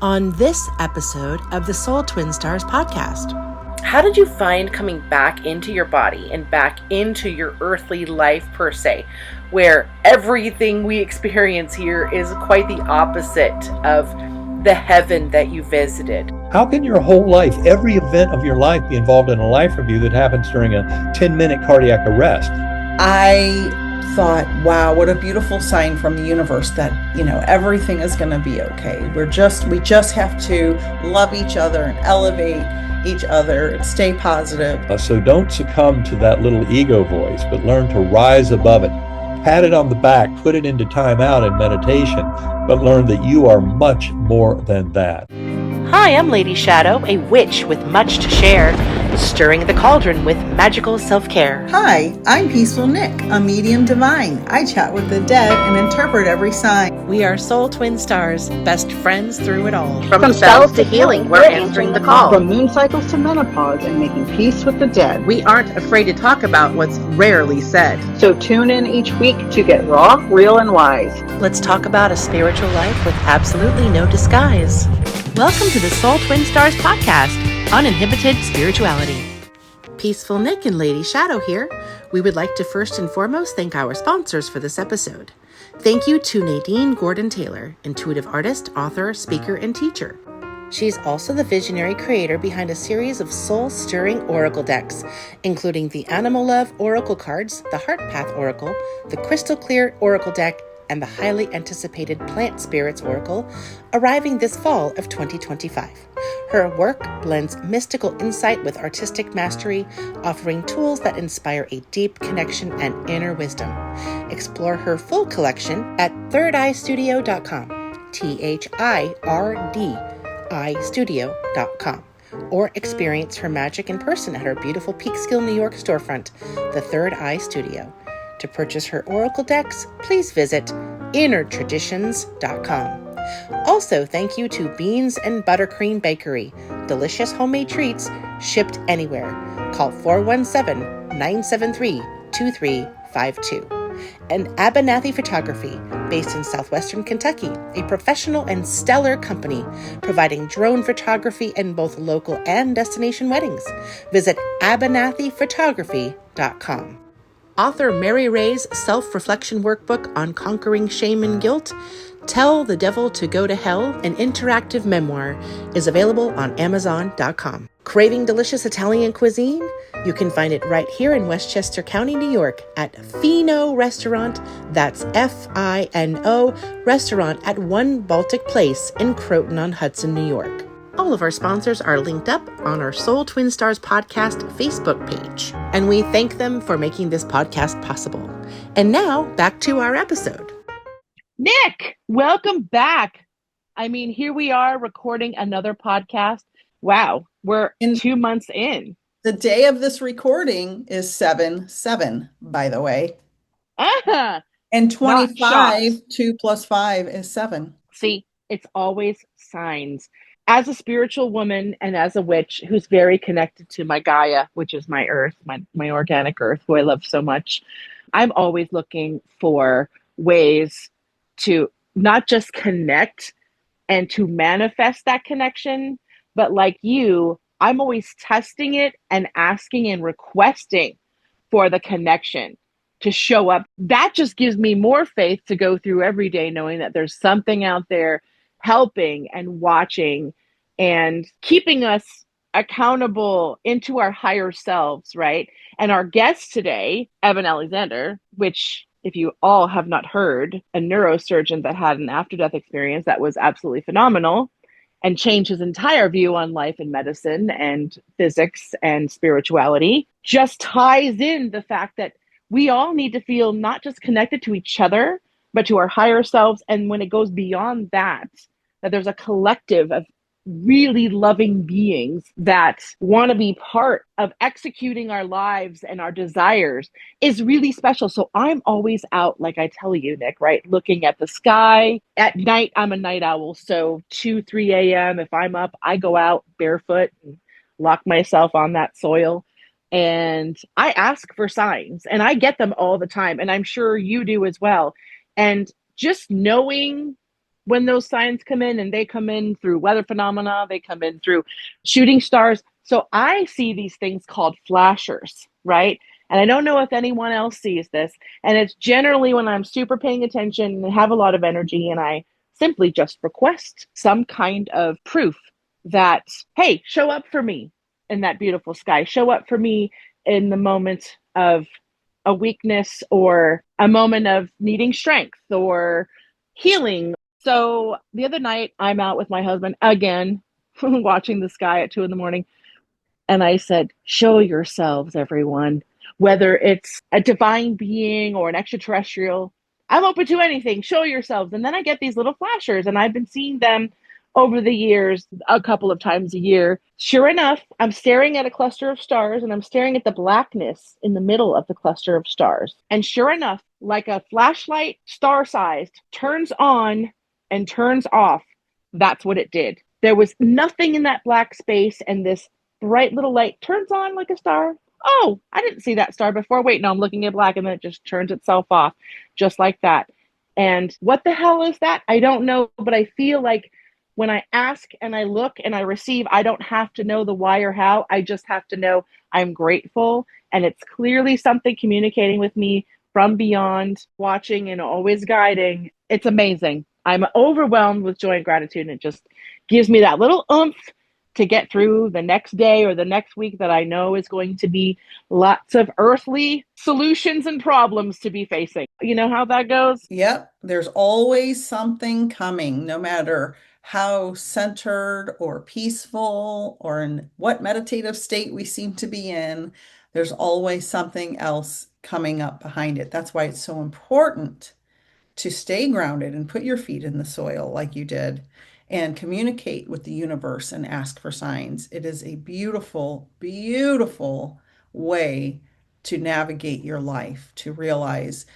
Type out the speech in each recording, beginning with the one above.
On this episode of the Soul Twin Stars podcast. How did you find coming back into your body and back into your earthly life per se, where everything we experience here is quite the opposite of the heaven that you visited? How can your whole life, every event of your life, be involved in a life review that happens during a 10-minute cardiac arrest? I thought, wow, what a beautiful sign from the universe that, everything is going to be okay. We just have to love each other and elevate each other and stay positive. So don't succumb to that little ego voice, but learn to rise above it. Pat it on the back, put it into time out and meditation, but learn that you are much more than that. Hi, I'm Lady Shadow, a witch with much to share, stirring the cauldron with magical self-care. Hi, I'm Peaceful Nick, a medium divine. I chat with the dead and interpret every sign. We are Soul Twin Stars, best friends through it all. From spells to healing, we're answering the call. From moon cycles to menopause and making peace with the dead. We aren't afraid to talk about what's rarely said. So tune in each week to get raw, real, and wise. Let's talk about a spiritual life with absolutely no disguise. Welcome to the Soul Twin Stars podcast, Uninhibited Spirituality. Peaceful Nick and Lady Shadow here. We would like to first and foremost thank our sponsors for this episode. Thank you to Nadine Gordon-Taylor, intuitive artist, author, speaker, and teacher. She's also the visionary creator behind a series of soul-stirring oracle decks, including the Animal Love Oracle cards, the Heart Path Oracle, the Crystal Clear Oracle deck, and the highly anticipated Plant Spirits Oracle, arriving this fall of 2025. Her work blends mystical insight with artistic mastery, offering tools that inspire a deep connection and inner wisdom. Explore her full collection at thirdeyestudio.com, THIRDI or experience her magic in person at her beautiful Peekskill, New York storefront, the Third Eye Studio. To purchase her oracle decks, please visit innertraditions.com. Also, thank you to Beans and Buttercream Bakery. Delicious homemade treats shipped anywhere. Call 417-973-2352. And Abernathy Photography, based in southwestern Kentucky, a professional and stellar company providing drone photography in both local and destination weddings. Visit abernathyphotography.com. Author Mary Ray's self-reflection workbook on conquering shame and guilt, Tell the Devil to Go to Hell, an interactive memoir, is available on Amazon.com. Craving delicious Italian cuisine? You can find it right here in Westchester County, New York at Fino Restaurant, that's F-I-N-O, restaurant at One Baltic Place in Croton-on-Hudson, New York. All of our sponsors are linked up on our Soul Twin Stars podcast Facebook page, and we thank them for making this podcast possible. And now, back to our episode. Nick, welcome back. Here we are recording another podcast. Wow, we're 2 months in. The day of this recording is 7/7, by the way. And 25, 2 plus 5 is 7. See, it's always signs. As a spiritual woman and as a witch who's very connected to my Gaia, which is my earth, my organic earth, who I love so much, I'm always looking for ways to not just connect and to manifest that connection, but like you, I'm always testing it and asking and requesting for the connection to show up. That just gives me more faith to go through every day knowing that there's something out there helping and watching and keeping us accountable into our higher selves, right? And our guest today, Eben Alexander, which if you all have not heard, a neurosurgeon that had an after-death experience that was absolutely phenomenal and changed his entire view on life and medicine and physics and spirituality, just ties in the fact that we all need to feel not just connected to each other, but to our higher selves. And when it goes beyond that, that there's a collective of really loving beings that want to be part of executing our lives and our desires is really special. So I'm always out, like I tell you, Nick, right? Looking at the sky. At night, I'm a night owl. So 2, 3 a.m., if I'm up, I go out barefoot and lock myself on that soil. And I ask for signs and I get them all the time. And I'm sure you do as well. And just knowing when those signs come in, and they come in through weather phenomena, they come in through shooting stars. So I see these things called flashers, right? And I don't know if anyone else sees this. And it's generally when I'm super paying attention and have a lot of energy, and I simply just request some kind of proof that, hey, show up for me in that beautiful sky, show up for me in the moment of a weakness or a moment of needing strength or healing. So the other night, I'm out with my husband again, watching the sky at 2 in the morning. And I said, show yourselves, everyone, whether it's a divine being or an extraterrestrial. I'm open to anything. Show yourselves. And then I get these little flashers, and I've been seeing them over the years, a couple of times a year. Sure enough, I'm staring at a cluster of stars, and I'm staring at the blackness in the middle of the cluster of stars. And sure enough, like a flashlight, star sized, turns on and turns off. That's what it did. There was nothing in that black space, and this bright little light turns on like a star. Oh, I didn't see that star before. Wait, no, I'm looking at black, and then it just turns itself off just like that. And what the hell is that? I don't know, but I feel like when I ask and I look and I receive, I don't have to know the why or how. I just have to know I'm grateful, and it's clearly something communicating with me from beyond, watching and always guiding. It's amazing. I'm overwhelmed with joy and gratitude, and it just gives me that little oomph to get through the next day or the next week that I know is going to be lots of earthly solutions and problems to be facing. You know how that goes? Yep, there's always something coming, no matter how centered or peaceful or in what meditative state we seem to be in. There's always something else coming up behind it. That's why it's so important to stay grounded and put your feet in the soil like you did and communicate with the universe and ask for signs. It is a beautiful, beautiful way to navigate your life, to realize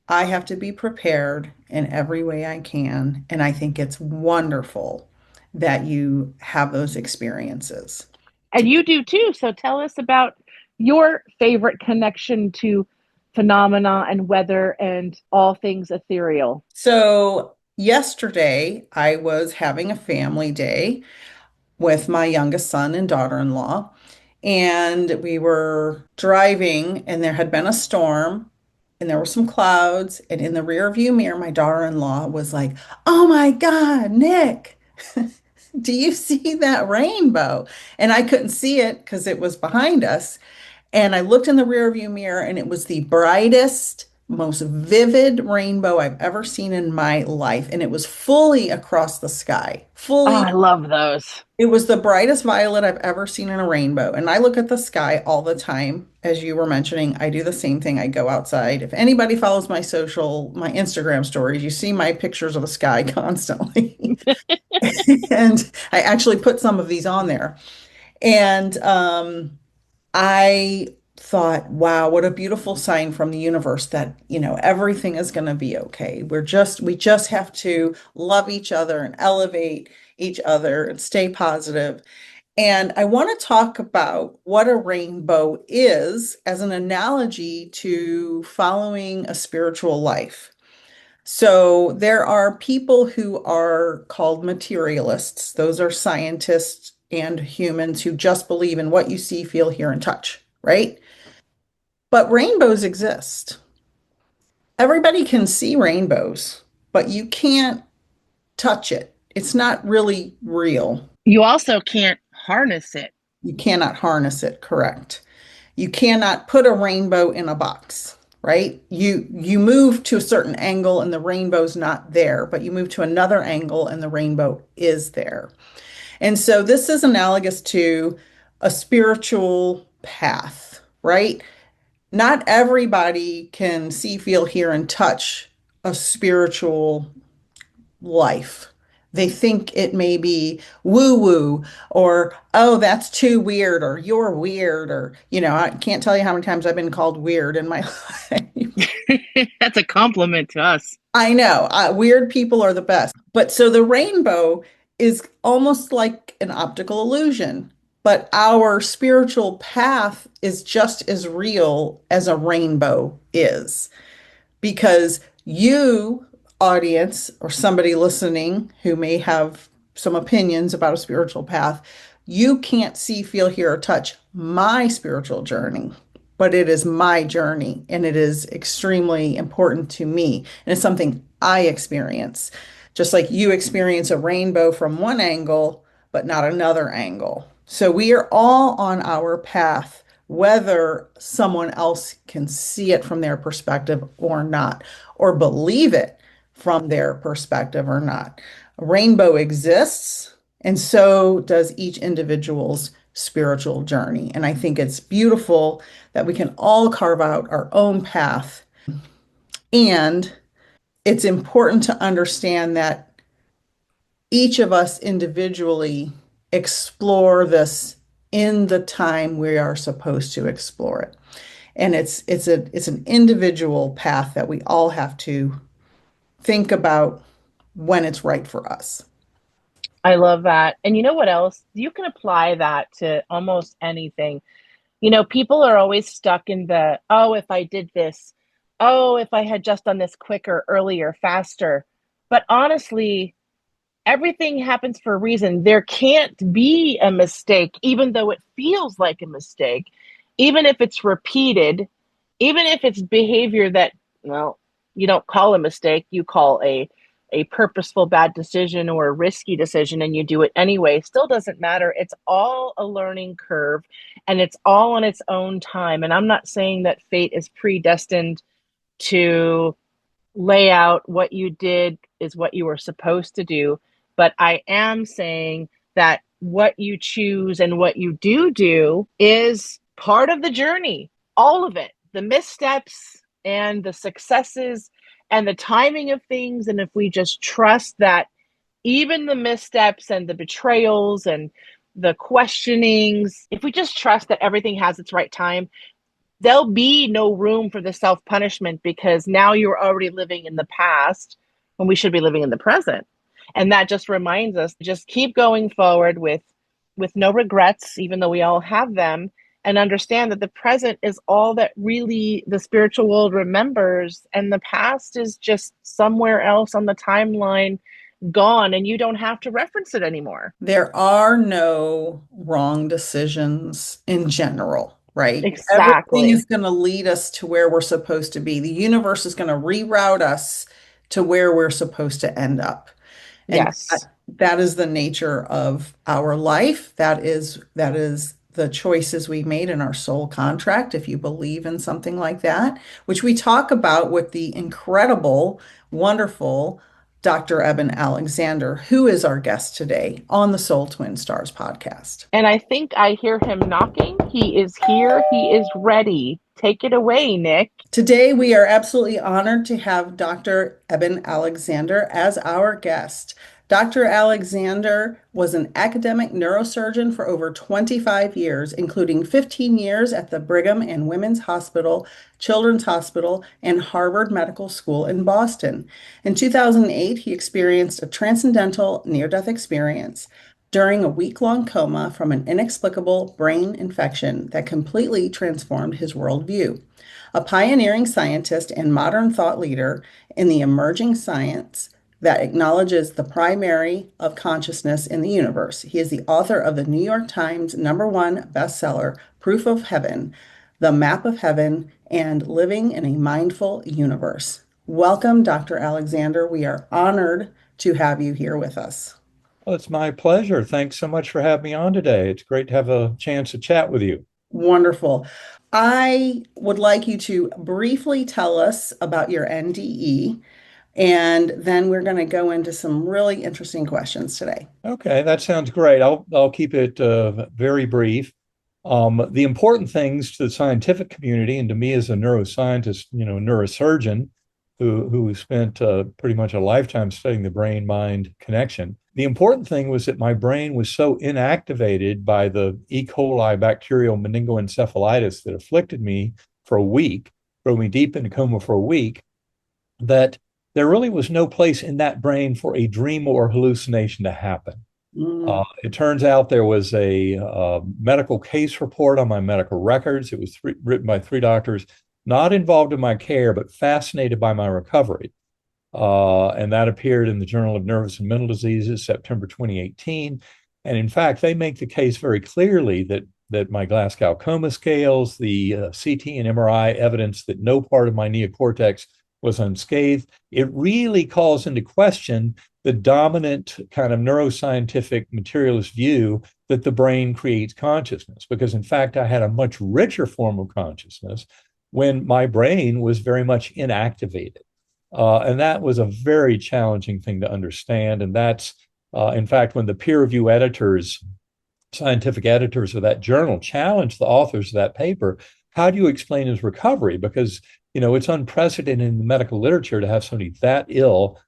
I have to be prepared in every way I can. And I think it's wonderful that you have those experiences. And you do too. So tell us about your favorite connection to phenomena and weather and all things ethereal. So, yesterday I was having a family day with my youngest son and daughter-in-law, and we were driving, and there had been a storm, and there were some clouds, and in the rear view mirror, my daughter-in-law was like, "Oh my God, Nick, do you see that rainbow?" And I couldn't see it because it was behind us. And I looked in the rear view mirror, and it was the brightest, most vivid rainbow I've ever seen in my life. And it was fully across the sky, Oh, fully. I love those. It was the brightest violet I've ever seen in a rainbow. And I look at the sky all the time. As you were mentioning, I do the same thing. I go outside. If anybody follows my Instagram stories, you see my pictures of the sky constantly. And I actually put some of these on there. And I thought, wow, what a beautiful sign from the universe that, everything is going to be okay. We just have to love each other and elevate each other and stay positive. And I want to talk about what a rainbow is as an analogy to following a spiritual life. So there are people who are called materialists. Those are scientists and humans who just believe in what you see, feel, hear, and touch, right? But rainbows exist. Everybody can see rainbows, but you can't touch it. It's not really real. You also can't harness it. You cannot harness it, correct? You cannot put a rainbow in a box, right? You move to a certain angle and the rainbow's not there, but you move to another angle and the rainbow is there. And so this is analogous to a spiritual path, right? Not everybody can see, feel, hear, and touch a spiritual life. They think it may be woo woo or, oh, that's too weird or you're weird or, I can't tell you how many times I've been called weird in my life. That's a compliment to us. I know, weird people are the best. But so the rainbow is almost like an optical illusion, but our spiritual path is just as real as a rainbow is because you audience or somebody listening who may have some opinions about a spiritual path, you can't see, feel, hear, or touch my spiritual journey, but it is my journey and it is extremely important to me. And it's something I experience. Just like you experience a rainbow from one angle, but not another angle. So we are all on our path, whether someone else can see it from their perspective or not, or believe it from their perspective or not. A rainbow exists, and so does each individual's spiritual journey. And I think it's beautiful that we can all carve out our own path. And it's important to understand that each of us individually explore this in the time we are supposed to explore it. And it's an individual path that we all have to think about when it's right for us. I love that. And you know what else? You can apply that to almost anything. People are always stuck in the, oh, if I did this, oh, if I had just done this quicker, earlier, faster. But honestly, everything happens for a reason. There can't be a mistake, even though it feels like a mistake, even if it's repeated, even if it's behavior that, well, you don't call a mistake, you call a purposeful bad decision or a risky decision, and you do it anyway, still doesn't matter. It's all a learning curve, and it's all on its own time. And I'm not saying that fate is predestined to lay out what you did is what you were supposed to do. But I am saying that what you choose and what you do is part of the journey, all of it, the missteps and the successes and the timing of things. And if we just trust that even the missteps and the betrayals and the questionings, if we just trust that everything has its right time, there'll be no room for the self-punishment, because now you're already living in the past when we should be living in the present. And that just reminds us to just keep going forward with no regrets, even though we all have them, and understand that the present is all that really the spiritual world remembers, and the past is just somewhere else on the timeline, gone, and you don't have to reference it anymore. There are no wrong decisions in general, right? Everything Exactly. is going to lead us to where we're supposed to be. The universe is going to reroute us to where we're supposed to end up. And Yes. that is the nature of our life. That is the choices we made in our soul contract, if you believe in something like that, which we talk about with the incredible, wonderful Dr. Eben Alexander, who is our guest today on the Soul Twin Stars podcast. And I think I hear him knocking. He is here. He is ready. Take it away, Nick. Today, we are absolutely honored to have Dr. Eben Alexander as our guest. Dr. Alexander was an academic neurosurgeon for over 25 years, including 15 years at the Brigham and Women's Hospital, Children's Hospital, and Harvard Medical School in Boston. In 2008, he experienced a transcendental near-death experience during a week-long coma from an inexplicable brain infection that completely transformed his worldview. A pioneering scientist and modern thought leader in the emerging science that acknowledges the primary of consciousness in the universe. He is the author of the New York Times #1 bestseller, Proof of Heaven, The Map of Heaven, and Living in a Mindful Universe. Welcome, Dr. Alexander. We are honored to have you here with us. Well, it's my pleasure. Thanks so much for having me on today. It's great to have a chance to chat with you. Wonderful. I would like you to briefly tell us about your NDE, and then we're going to go into some really interesting questions today. Okay, that sounds great. I'll keep it very brief. The important things to the scientific community and to me as a neuroscientist, neurosurgeon who spent pretty much a lifetime studying the brain-mind connection. The important thing was that my brain was so inactivated by the E. coli bacterial meningoencephalitis that afflicted me for a week, threw me deep into coma for a week, that there really was no place in that brain for a dream or hallucination to happen. It turns out there was a medical case report on my medical records. It was written by 3 doctors not involved in my care, but fascinated by my recovery. And that appeared in the Journal of Nervous and Mental Diseases, September 2018. And in fact, they make the case very clearly that my Glasgow coma scales, the CT and MRI evidence that no part of my neocortex was unscathed, it really calls into question the dominant kind of neuroscientific materialist view that the brain creates consciousness. Because in fact, I had a much richer form of consciousness when my brain was very much inactivated. And that was a very challenging thing to understand. And that's, in fact, when the peer review editors, scientific editors of that journal challenged the authors of that paper, how do you explain his recovery? Because, it's unprecedented in the medical literature to have somebody that ill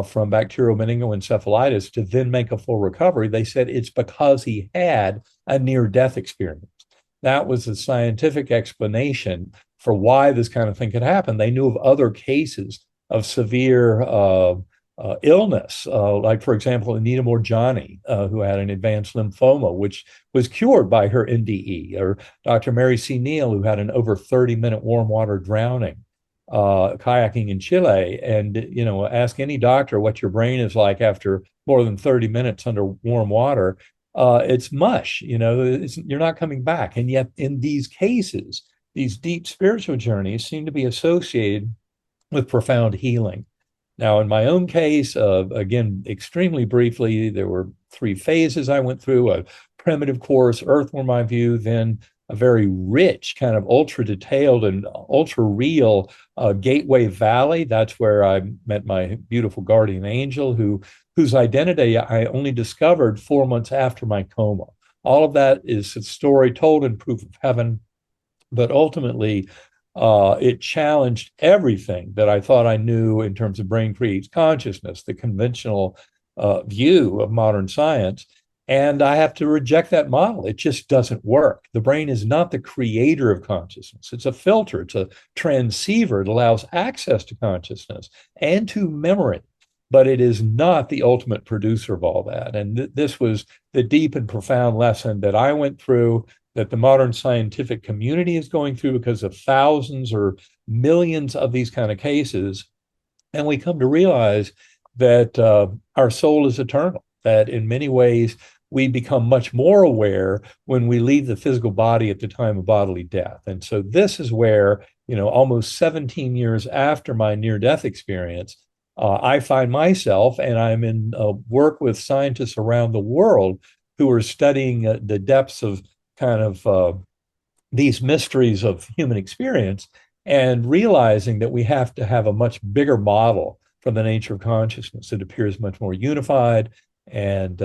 from bacterial meningoencephalitis to then make a full recovery. They said it's because he had a near-death experience. That was the scientific explanation for why this kind of thing could happen. They knew of other cases of severe illness, like, for example, Anita Morjani, who had an advanced lymphoma, which was cured by her NDE, or Dr. Mary C. Neal, who had an over 30-minute warm water drowning, kayaking in Chile. And, ask any doctor what your brain is like after more than 30 minutes under warm water. It's mush, you're not coming back. And yet in these cases, these deep spiritual journeys seem to be associated with profound healing. Now, in my own case, again, extremely briefly, there were 3 phases I went through: a primitive course, Earthworm Eye View, then a very rich, kind of ultra detailed and ultra real Gateway Valley. That's where I met my beautiful guardian angel, whose identity I only discovered 4 months after my coma. All of that is a story told in Proof of Heaven, but ultimately, it challenged everything that I thought I knew in terms of brain creates consciousness, the conventional view of modern science. And I have to reject that model. It just doesn't work. The brain is not the creator of consciousness. It's a filter. It's a transceiver. It allows access to consciousness and to memory, but it is not the ultimate producer of all that. And this was the deep and profound lesson that I went through, that the modern scientific community is going through because of thousands or millions of these kind of cases. And we come to realize that our soul is eternal, that in many ways we become much more aware when we leave the physical body at the time of bodily death. And so this is where, almost 17 years after my near-death experience, I find myself, and I'm in work with scientists around the world who are studying the depths of kind of these mysteries of human experience, and realizing that we have to have a much bigger model for the nature of consciousness. It appears much more unified. And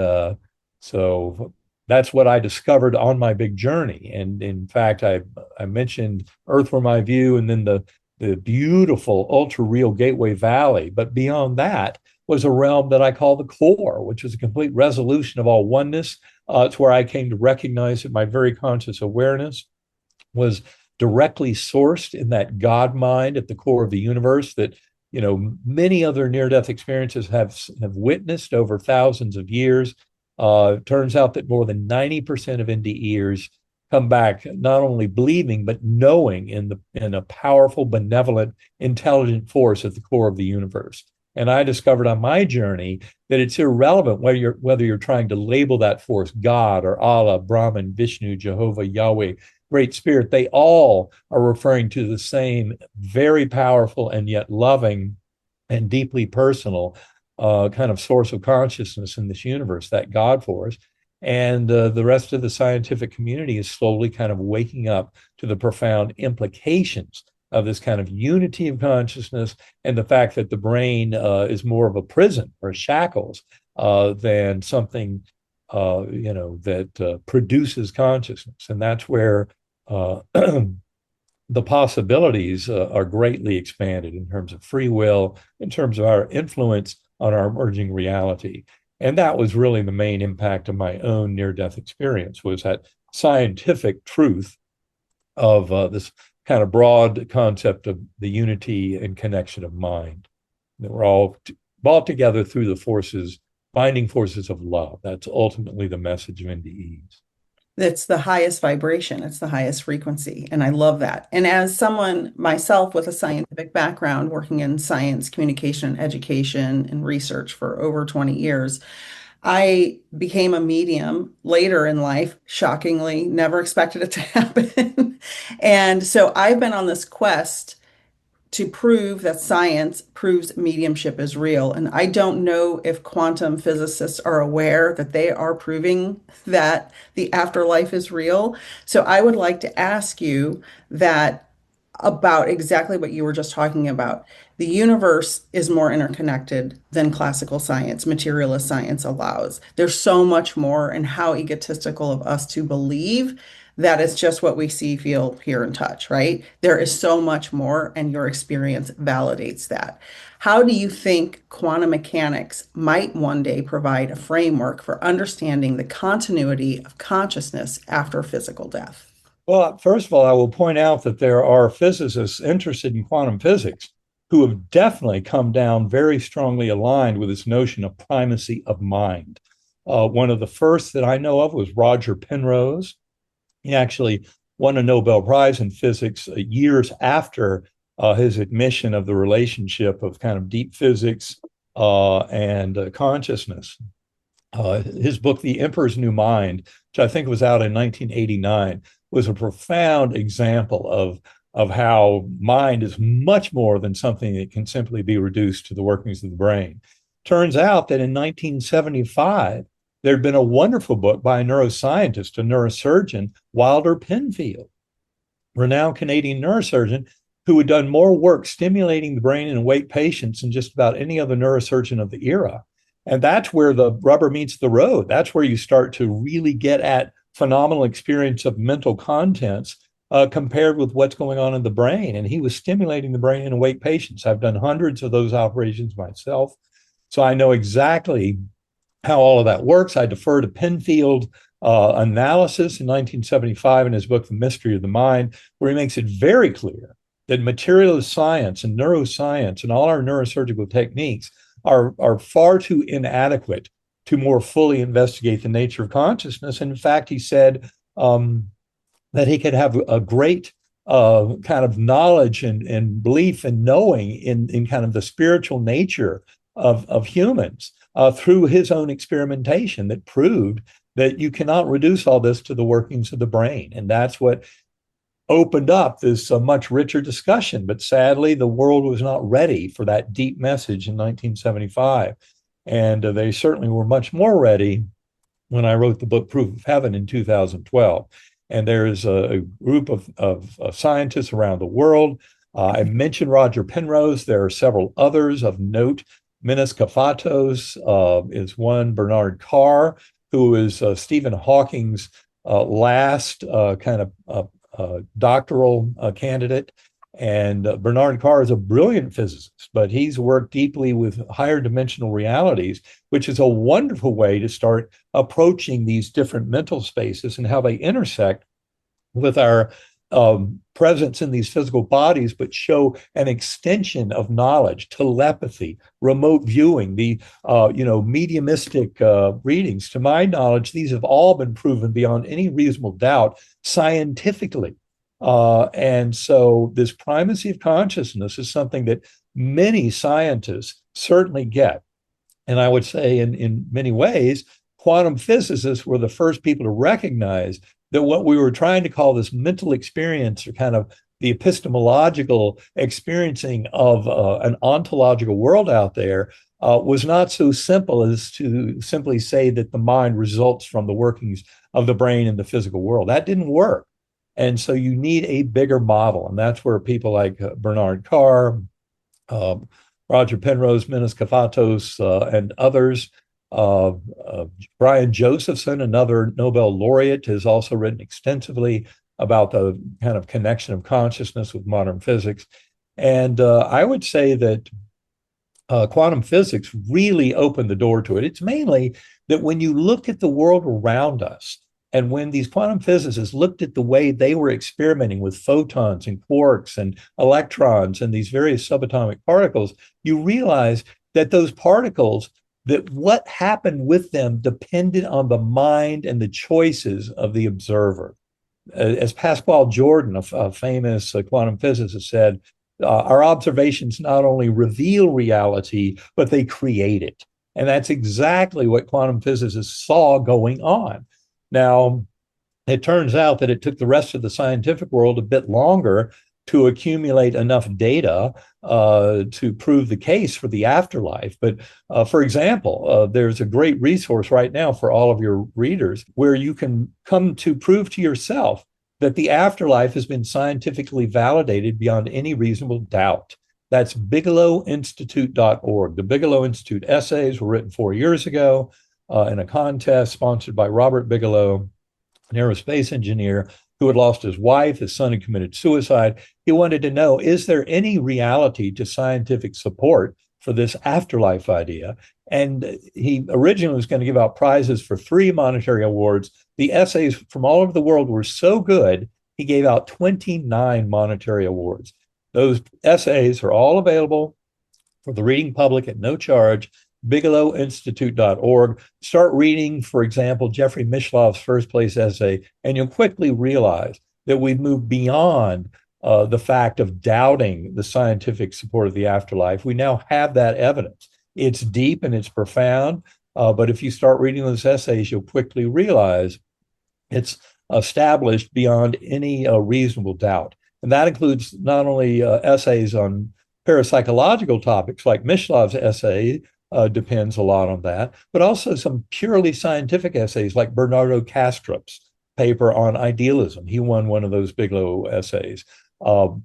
so that's what I discovered on my big journey. And in fact, I mentioned Earthworm Eye View and then the beautiful ultra real Gateway Valley. But beyond that was a realm that I call the core, which is a complete resolution of all oneness. It's where I came to recognize that my very conscious awareness was directly sourced in that God mind at the core of the universe that, many other near-death experiences have witnessed over thousands of years. It turns out that more than 90% of NDEers come back not only believing, but knowing in a powerful, benevolent, intelligent force at the core of the universe. And I discovered on my journey that it's irrelevant whether you're trying to label that force God or Allah, Brahman, Vishnu, Jehovah, Yahweh, Great Spirit. They all are referring to the same very powerful and yet loving and deeply personal kind of source of consciousness in this universe, that God force. And the rest of the scientific community is slowly kind of waking up to the profound implications of this kind of unity of consciousness, and the fact that the brain is more of a prison or shackles than something that produces consciousness. And that's where the possibilities are greatly expanded in terms of free will, in terms of our influence on our emerging reality. And that was really the main impact of my own near-death experience, was that scientific truth of this kind of broad concept of the unity and connection of mind. That we're all brought together through the forces, binding forces of love. That's ultimately the message of NDEs. It's the highest vibration, it's the highest frequency. And I love that. And as someone myself with a scientific background, working in science, communication, education, and research for over 20 years, I became a medium later in life, shockingly, never expected it to happen. And so I've been on this quest to prove that science proves mediumship is real. And I don't know if quantum physicists are aware that they are proving that the afterlife is real. So I would like to ask you that about exactly what you were just talking about. The universe is more interconnected than classical science, materialist science allows. There's so much more, and how egotistical of us to believe that it's just what we see, feel, hear, and touch, right? There is so much more, and your experience validates that. How do you think quantum mechanics might one day provide a framework for understanding the continuity of consciousness after physical death? Well, first of all, I will point out that there are physicists interested in quantum physics who have definitely come down very strongly aligned with this notion of primacy of mind. One of the first that I know of was Roger Penrose. He actually won a Nobel Prize in physics years after his admission of the relationship of kind of deep physics and consciousness. His book, The Emperor's New Mind, which I think was out in 1989, was a profound example of how mind is much more than something that can simply be reduced to the workings of the brain. Turns out that in 1975, there had been a wonderful book by a neuroscientist, a neurosurgeon, Wilder Penfield, renowned Canadian neurosurgeon, who had done more work stimulating the brain in awake patients than just about any other neurosurgeon of the era. And that's where the rubber meets the road. That's where you start to really get at phenomenal experience of mental contents compared with what's going on in the brain. And he was stimulating the brain in awake patients. I've done hundreds of those operations myself. So I know exactly how all of that works. I defer to Penfield analysis in 1975 in his book, The Mystery of the Mind, where he makes it very clear that materialist science and neuroscience and all our neurosurgical techniques are far too inadequate to more fully investigate the nature of consciousness. And in fact, he said that he could have a great kind of knowledge and belief and knowing in kind of the spiritual nature of humans through his own experimentation that proved that you cannot reduce all this to the workings of the brain. And that's what opened up this much richer discussion. But sadly, the world was not ready for that deep message in 1975. And they certainly were much more ready when I wrote the book Proof of Heaven in 2012. And there's a group of scientists around the world. I mentioned Roger Penrose. There are several others of note. Meningitis is one. Bernard Carr, who is Stephen Hawking's last kind of doctoral candidate. And Bernard Carr is a brilliant physicist, but he's worked deeply with higher dimensional realities, which is a wonderful way to start approaching these different mental spaces and how they intersect with our presence in these physical bodies, but show an extension of knowledge, telepathy, remote viewing, the mediumistic readings. To my knowledge, these have all been proven beyond any reasonable doubt scientifically. And so this primacy of consciousness is something that many scientists certainly get. And I would say in many ways, quantum physicists were the first people to recognize that what we were trying to call this mental experience, or kind of the epistemological experiencing of an ontological world out there, was not so simple as to simply say that the mind results from the workings of the brain in the physical world. That didn't work. And so you need a bigger model. And that's where people like Bernard Carr, Roger Penrose, Meningitis, and others, Brian Josephson, another Nobel laureate, has also written extensively about the kind of connection of consciousness with modern physics. And I would say that quantum physics really opened the door to it. It's mainly that when you look at the world around us, and when these quantum physicists looked at the way they were experimenting with photons and quarks and electrons and these various subatomic particles, you realize that those particles that what happened with them depended on the mind and the choices of the observer. As Pascual Jordan, a famous quantum physicist, said, our observations not only reveal reality, but they create it. And that's exactly what quantum physicists saw going on. Now, it turns out that it took the rest of the scientific world a bit longer to accumulate enough data to prove the case for the afterlife. But for example, there's a great resource right now for all of your readers where you can come to prove to yourself that the afterlife has been scientifically validated beyond any reasonable doubt. That's bigelowinstitute.org. The Bigelow Institute essays were written 4 years ago in a contest sponsored by Robert Bigelow, an aerospace engineer who had lost his wife. His son had committed suicide. He wanted to know, is there any reality to scientific support for this afterlife idea? And he originally was going to give out prizes for 3 monetary awards. The essays from all over the world were so good, he gave out 29 monetary awards. Those essays are all available for the reading public at no charge. bigelowinstitute.org. Start reading, for example, Jeffrey Mishlov's first place essay, and you'll quickly realize that we've moved beyond the fact of doubting the scientific support of the afterlife. We now have that evidence. It's deep and it's profound, but if you start reading those essays, you'll quickly realize it's established beyond any reasonable doubt. And that includes not only essays on parapsychological topics, like Mishlov's essay depends a lot on that, but also some purely scientific essays like Bernardo Kastrup's paper on idealism. He won one of those Bigelow essays.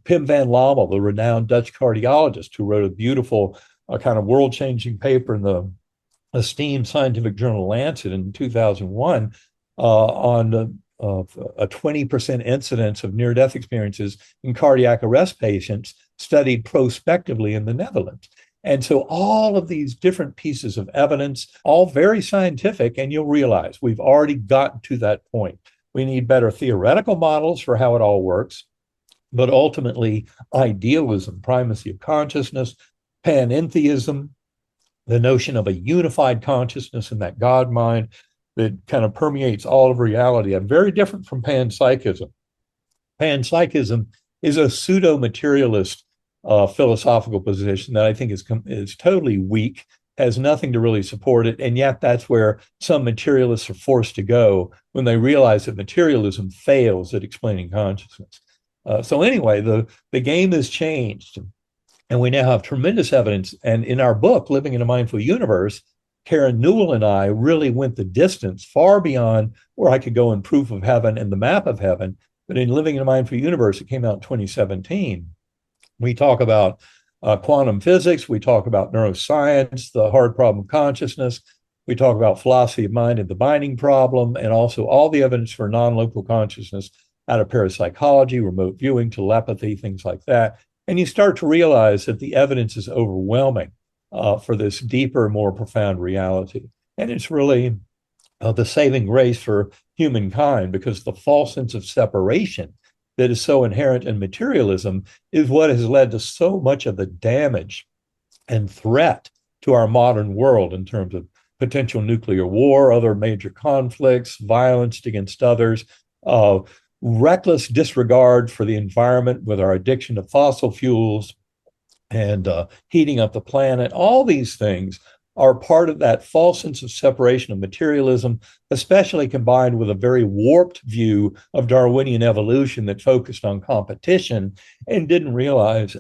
Pim van Lommel, the renowned Dutch cardiologist who wrote a beautiful kind of world-changing paper in the esteemed scientific journal Lancet in 2001 on a 20% incidence of near-death experiences in cardiac arrest patients studied prospectively in the Netherlands. And so all of these different pieces of evidence, all very scientific, and you'll realize we've already gotten to that point. We need better theoretical models for how it all works, but ultimately idealism, primacy of consciousness, panentheism, the notion of a unified consciousness in that God mind that kind of permeates all of reality, are very different from panpsychism. Panpsychism is a pseudo-materialist philosophical position that I think is totally weak, has nothing to really support it, and yet that's where some materialists are forced to go when they realize that materialism fails at explaining consciousness. So anyway, the game has changed, and we now have tremendous evidence. And in our book, Living in a Mindful Universe, Karen Newell and I really went the distance far beyond where I could go in Proof of Heaven and the Map of Heaven. But in Living in a Mindful Universe, it came out in 2017. We talk about quantum physics. We talk about neuroscience, the hard problem of consciousness. We talk about philosophy of mind and the binding problem, and also all the evidence for non-local consciousness out of parapsychology, remote viewing, telepathy, things like that. And you start to realize that the evidence is overwhelming for this deeper, more profound reality. And it's really the saving grace for humankind, because the false sense of separation that is so inherent in materialism is what has led to so much of the damage and threat to our modern world in terms of potential nuclear war, other major conflicts, violence against others, reckless disregard for the environment with our addiction to fossil fuels and heating up the planet. All these things are part of that false sense of separation of materialism, especially combined with a very warped view of Darwinian evolution that focused on competition and didn't realize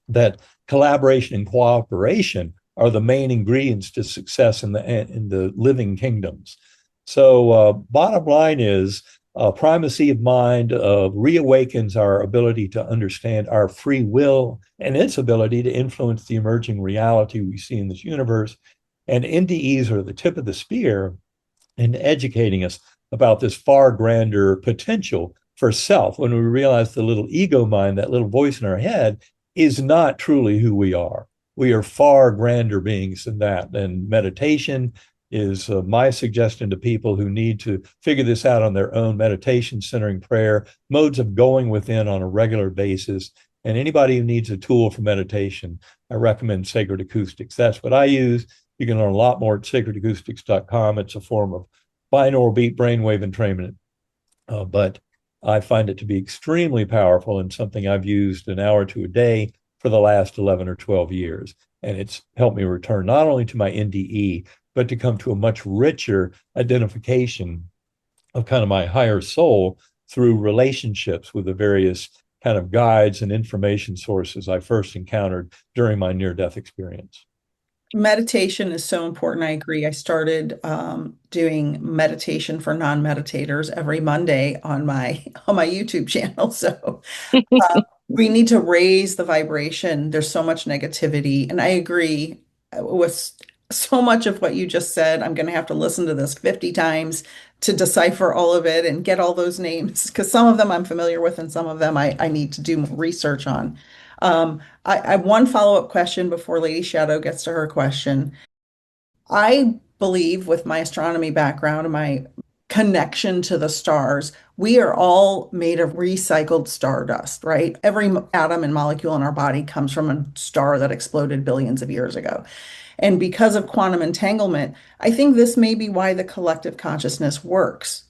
that collaboration and cooperation are the main ingredients to success in the living kingdoms. So bottom line is, primacy of mind reawakens our ability to understand our free will and its ability to influence the emerging reality we see in this universe. And NDEs are the tip of the spear in educating us about this far grander potential for self, when we realize the little ego mind, that little voice in our head, is not truly who we are. We are far grander beings than that. And meditation is my suggestion to people who need to figure this out on their own: meditation, centering prayer, modes of going within on a regular basis. And anybody who needs a tool for meditation, I recommend Sacred Acoustics. That's what I use. You can learn a lot more at sacredacoustics.com. It's a form of binaural beat brainwave entrainment. But I find it to be extremely powerful and something I've used an hour to a day for the last 11 or 12 years. And it's helped me return not only to my NDE, but to come to a much richer identification of kind of my higher soul through relationships with the various kind of guides and information sources I first encountered during my near-death experience. Meditation is so important. I agree. I started doing meditation for non-meditators every Monday on my YouTube channel. So we need to raise the vibration. There's so much negativity, and I agree with so much of what you just said. I'm going to have to listen to this 50 times to decipher all of it and get all those names, because some of them I'm familiar with and some of them I need to do research on. I have one follow-up question before Lady Shadow gets to her question. I believe, with my astronomy background and my connection to the stars, we are all made of recycled stardust, right? Every atom and molecule in our body comes from a star that exploded billions of years ago. And because of quantum entanglement, I think this may be why the collective consciousness works.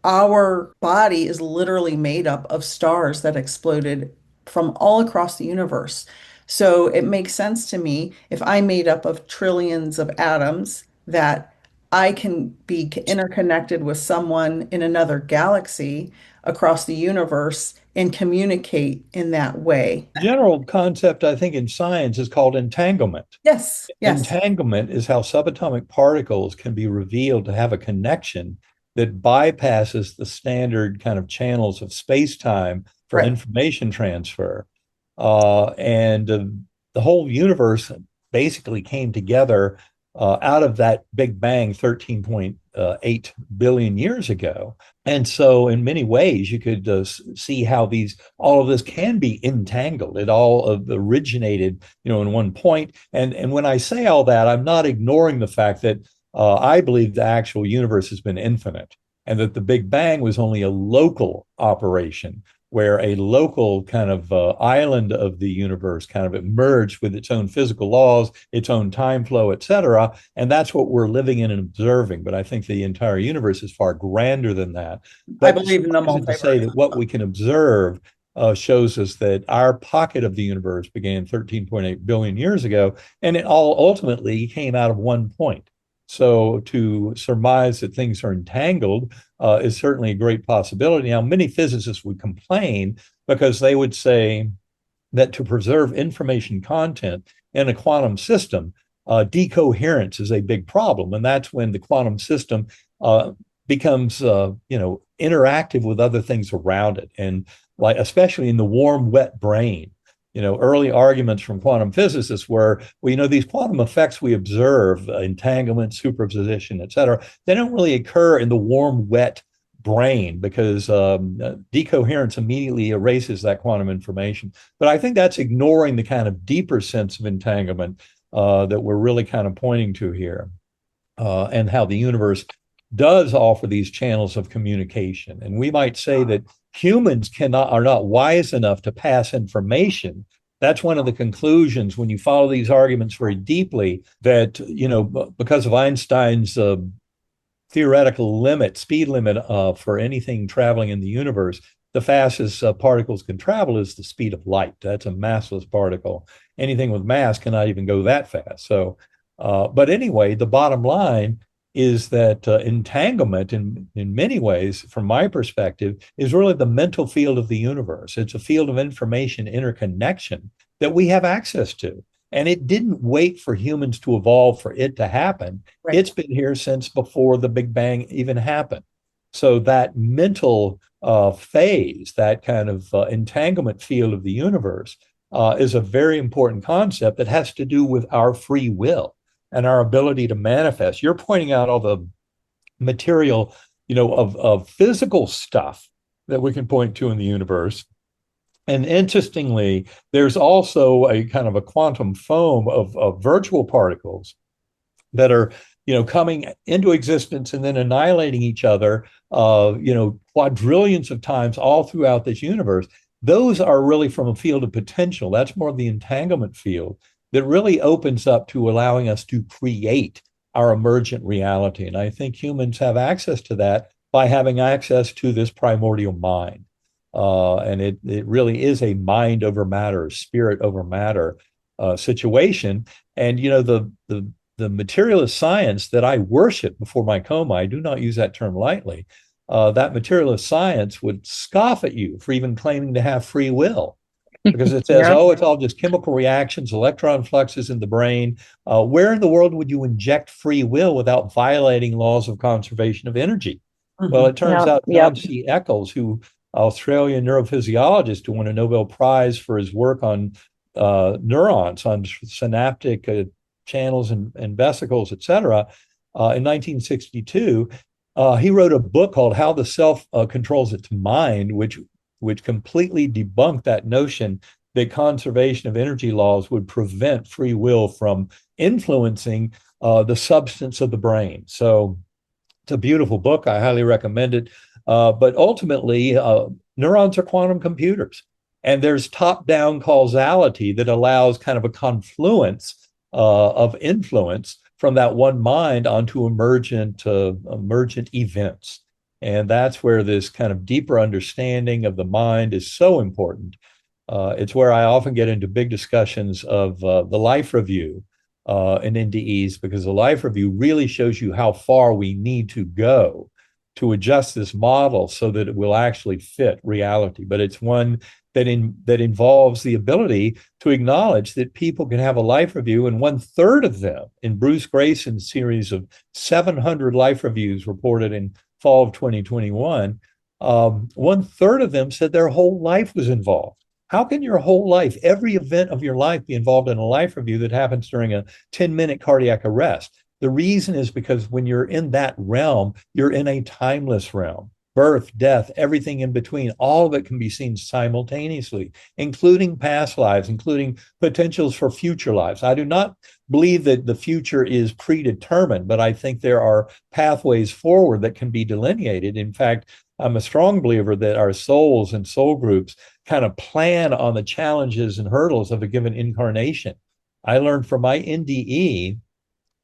Our body is literally made up of stars that exploded from all across the universe. So it makes sense to me, if I'm made up of trillions of atoms, that I can be interconnected with someone in another galaxy across the universe and communicate in that way. General concept, I think, in science is called entanglement. Yes, yes. Entanglement is how subatomic particles can be revealed to have a connection that bypasses the standard kind of channels of space-time for Right. information transfer. And the whole universe basically came together out of that Big Bang 13.8 billion years ago. And so in many ways, you could see how all of this can be entangled. It all originated, in one point. And when I say all that, I'm not ignoring the fact that I believe the actual universe has been infinite, and that the Big Bang was only a local operation, where a local kind of island of the universe kind of emerged with its own physical laws, its own time flow, et cetera. And that's what we're living in and observing. But I think the entire universe is far grander than that. But I believe in the to say that what we can observe shows us that our pocket of the universe began 13.8 billion years ago, and it all ultimately came out of one point. So to surmise that things are entangled is certainly a great possibility. Now, many physicists would complain because they would say that to preserve information content in a quantum system, decoherence is a big problem. And that's when the quantum system becomes, interactive with other things around it. And like, especially in the warm, wet brain. Early arguments from quantum physicists were, these quantum effects we observe, entanglement, superposition, et cetera, they don't really occur in the warm, wet brain because decoherence immediately erases that quantum information. But I think that's ignoring the kind of deeper sense of entanglement that we're really kind of pointing to here, and how the universe does offer these channels of communication. And we might say that humans are not wise enough to pass information. That's one of the conclusions when you follow these arguments very deeply, that, because of Einstein's theoretical speed limit for anything traveling in the universe, the fastest particles can travel is the speed of light. That's a massless particle. Anything with mass cannot even go that fast. So, but anyway, the bottom line is that entanglement, in many ways, from my perspective, is really the mental field of the universe. It's a field of information interconnection that we have access to. And it didn't wait for humans to evolve for it to happen. Right. It's been here since before the Big Bang even happened. So that mental phase, that kind of entanglement field of the universe, is a very important concept that has to do with our free will and our ability to manifest. You're pointing out all the material, of physical stuff that we can point to in the universe. And interestingly, there's also a kind of a quantum foam of virtual particles that are, coming into existence and then annihilating each other, quadrillions of times all throughout this universe. Those are really from a field of potential. That's more of the entanglement field. that really opens up to allowing us to create our emergent reality. And I think humans have access to that by having access to this primordial mind. And it really is a mind over matter, spirit over matter situation. And the materialist science that I worship before my coma, I do not use that term lightly. That materialist science would scoff at you for even claiming to have free will, because it says, Yeah. oh, it's all just chemical reactions, electron fluxes in the brain. Where in the world would you inject free will without violating laws of conservation of energy? Well, it turns Yep. out Yep. John C. Eccles, Australian neurophysiologist who won a Nobel Prize for his work on neurons, on synaptic channels and vesicles, et cetera, in 1962, he wrote a book called How the Self Controls Its Mind, which completely debunked that notion that conservation of energy laws would prevent free will from influencing the substance of the brain. So it's a beautiful book. I highly recommend it. But ultimately, neurons are quantum computers, and there's top-down causality that allows kind of a confluence of influence from that one mind onto emergent events. And that's where this kind of deeper understanding of the mind is so important. It's where I often get into big discussions of the life review in NDEs, because the life review really shows you how far we need to go to adjust this model so that it will actually fit reality. But it's one that involves the ability to acknowledge that people can have a life review, and 1/3 of them, in Bruce Grayson's series of 700 life reviews reported in fall of 2021, 1/3 of them said their whole life was involved. How can your whole life, every event of your life, be involved in a life review that happens during a 10-minute cardiac arrest? The reason is because when you're in that realm, you're in a timeless realm. Birth, death, everything in between, all of it can be seen simultaneously, including past lives, including potentials for future lives. I do not believe that the future is predetermined, but I think there are pathways forward that can be delineated. In fact, I'm a strong believer that our souls and soul groups kind of plan on the challenges and hurdles of a given incarnation. I learned from my NDE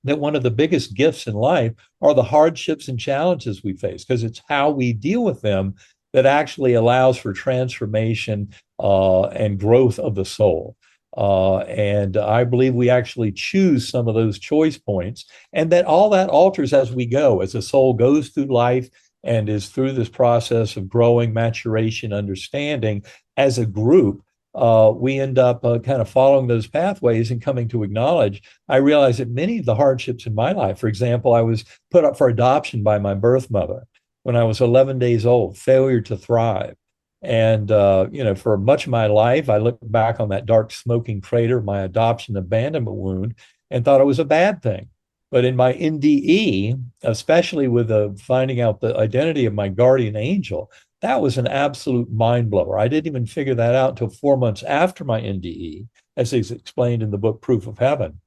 that one of the biggest gifts in life are the hardships and challenges we face, because it's how we deal with them that actually allows for transformation and growth of the soul. And I believe we actually choose some of those choice points, and that all that alters as we go, as the soul goes through life and is through this process of growing, maturation, understanding as a group. We end up kind of following those pathways and coming to acknowledge. I realized that many of the hardships in my life, for example, I was put up for adoption by my birth mother when I was 11 days old, failure to thrive. And, for much of my life, I looked back on that dark smoking crater, my adoption abandonment wound, and thought it was a bad thing. But in my NDE, especially with finding out the identity of my guardian angel, that was an absolute mind blower. I didn't even figure that out until 4 months after my NDE, as is explained in the book Proof of Heaven.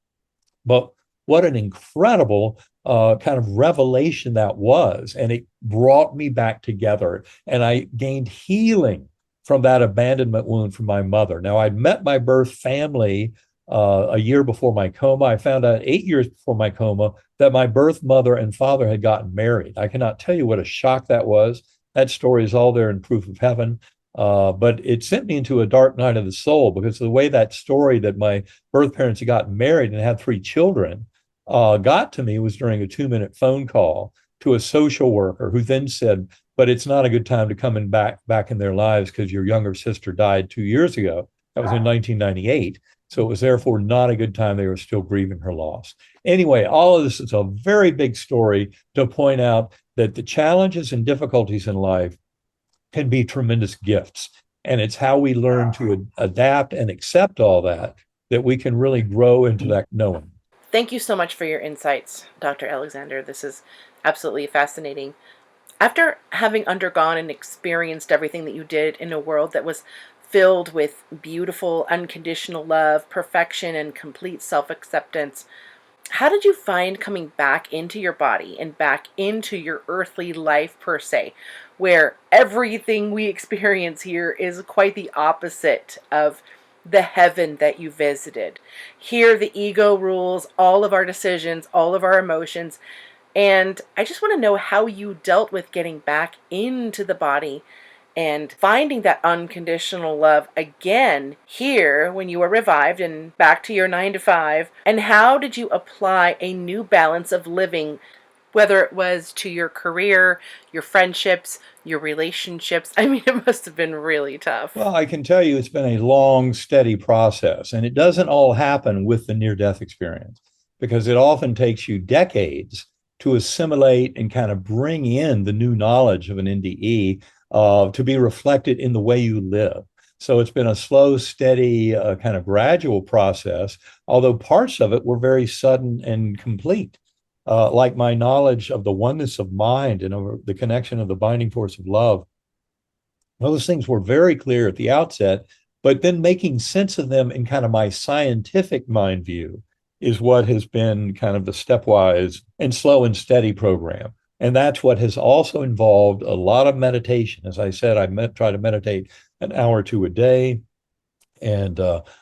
But what an incredible kind of revelation that was. And it brought me back together. And I gained healing from that abandonment wound from my mother. Now, I'd met my birth family a year before my coma. I found out 8 years before my coma that my birth mother and father had gotten married. I cannot tell you what a shock that was. That story is all there in Proof of Heaven. But it sent me into a dark night of the soul, because the way that story that my birth parents had gotten married and had 3 children got to me was during a 2-minute phone call to a social worker, who then said, but it's not a good time to come back in their lives because your younger sister died 2 years ago. That was in 1998. So it was therefore not a good time. They were still grieving her loss. Anyway, all of this is a very big story to point out that the challenges and difficulties in life can be tremendous gifts. And it's how we learn to adapt and accept all that we can really grow into that knowing. Thank you so much for your insights, Dr. Alexander. This is absolutely fascinating. After having undergone and experienced everything that you did in a world that was filled with beautiful, unconditional love, perfection, and complete self-acceptance, how did you find coming back into your body and back into your earthly life per se, where everything we experience here is quite the opposite of the heaven that you visited. Here, the ego rules all of our decisions, all of our emotions. And I just want to know how you dealt with getting back into the body and finding that unconditional love again here when you were revived and back to your 9 to 5. And how did you apply a new balance of living, whether it was to your career, your friendships, your relationships? I mean, it must have been really tough. Well, I can tell you it's been a long, steady process, and it doesn't all happen with the near-death experience because it often takes you decades to assimilate and kind of bring in the new knowledge of an NDE to be reflected in the way you live. So it's been a slow, steady, kind of gradual process, although parts of it were very sudden and complete. Like my knowledge of the oneness of mind and over the connection of the binding force of love. Those things were very clear at the outset, but then making sense of them in kind of my scientific mind view is what has been kind of the stepwise and slow and steady program. And that's what has also involved a lot of meditation. As I said, try to meditate an hour or two a day. And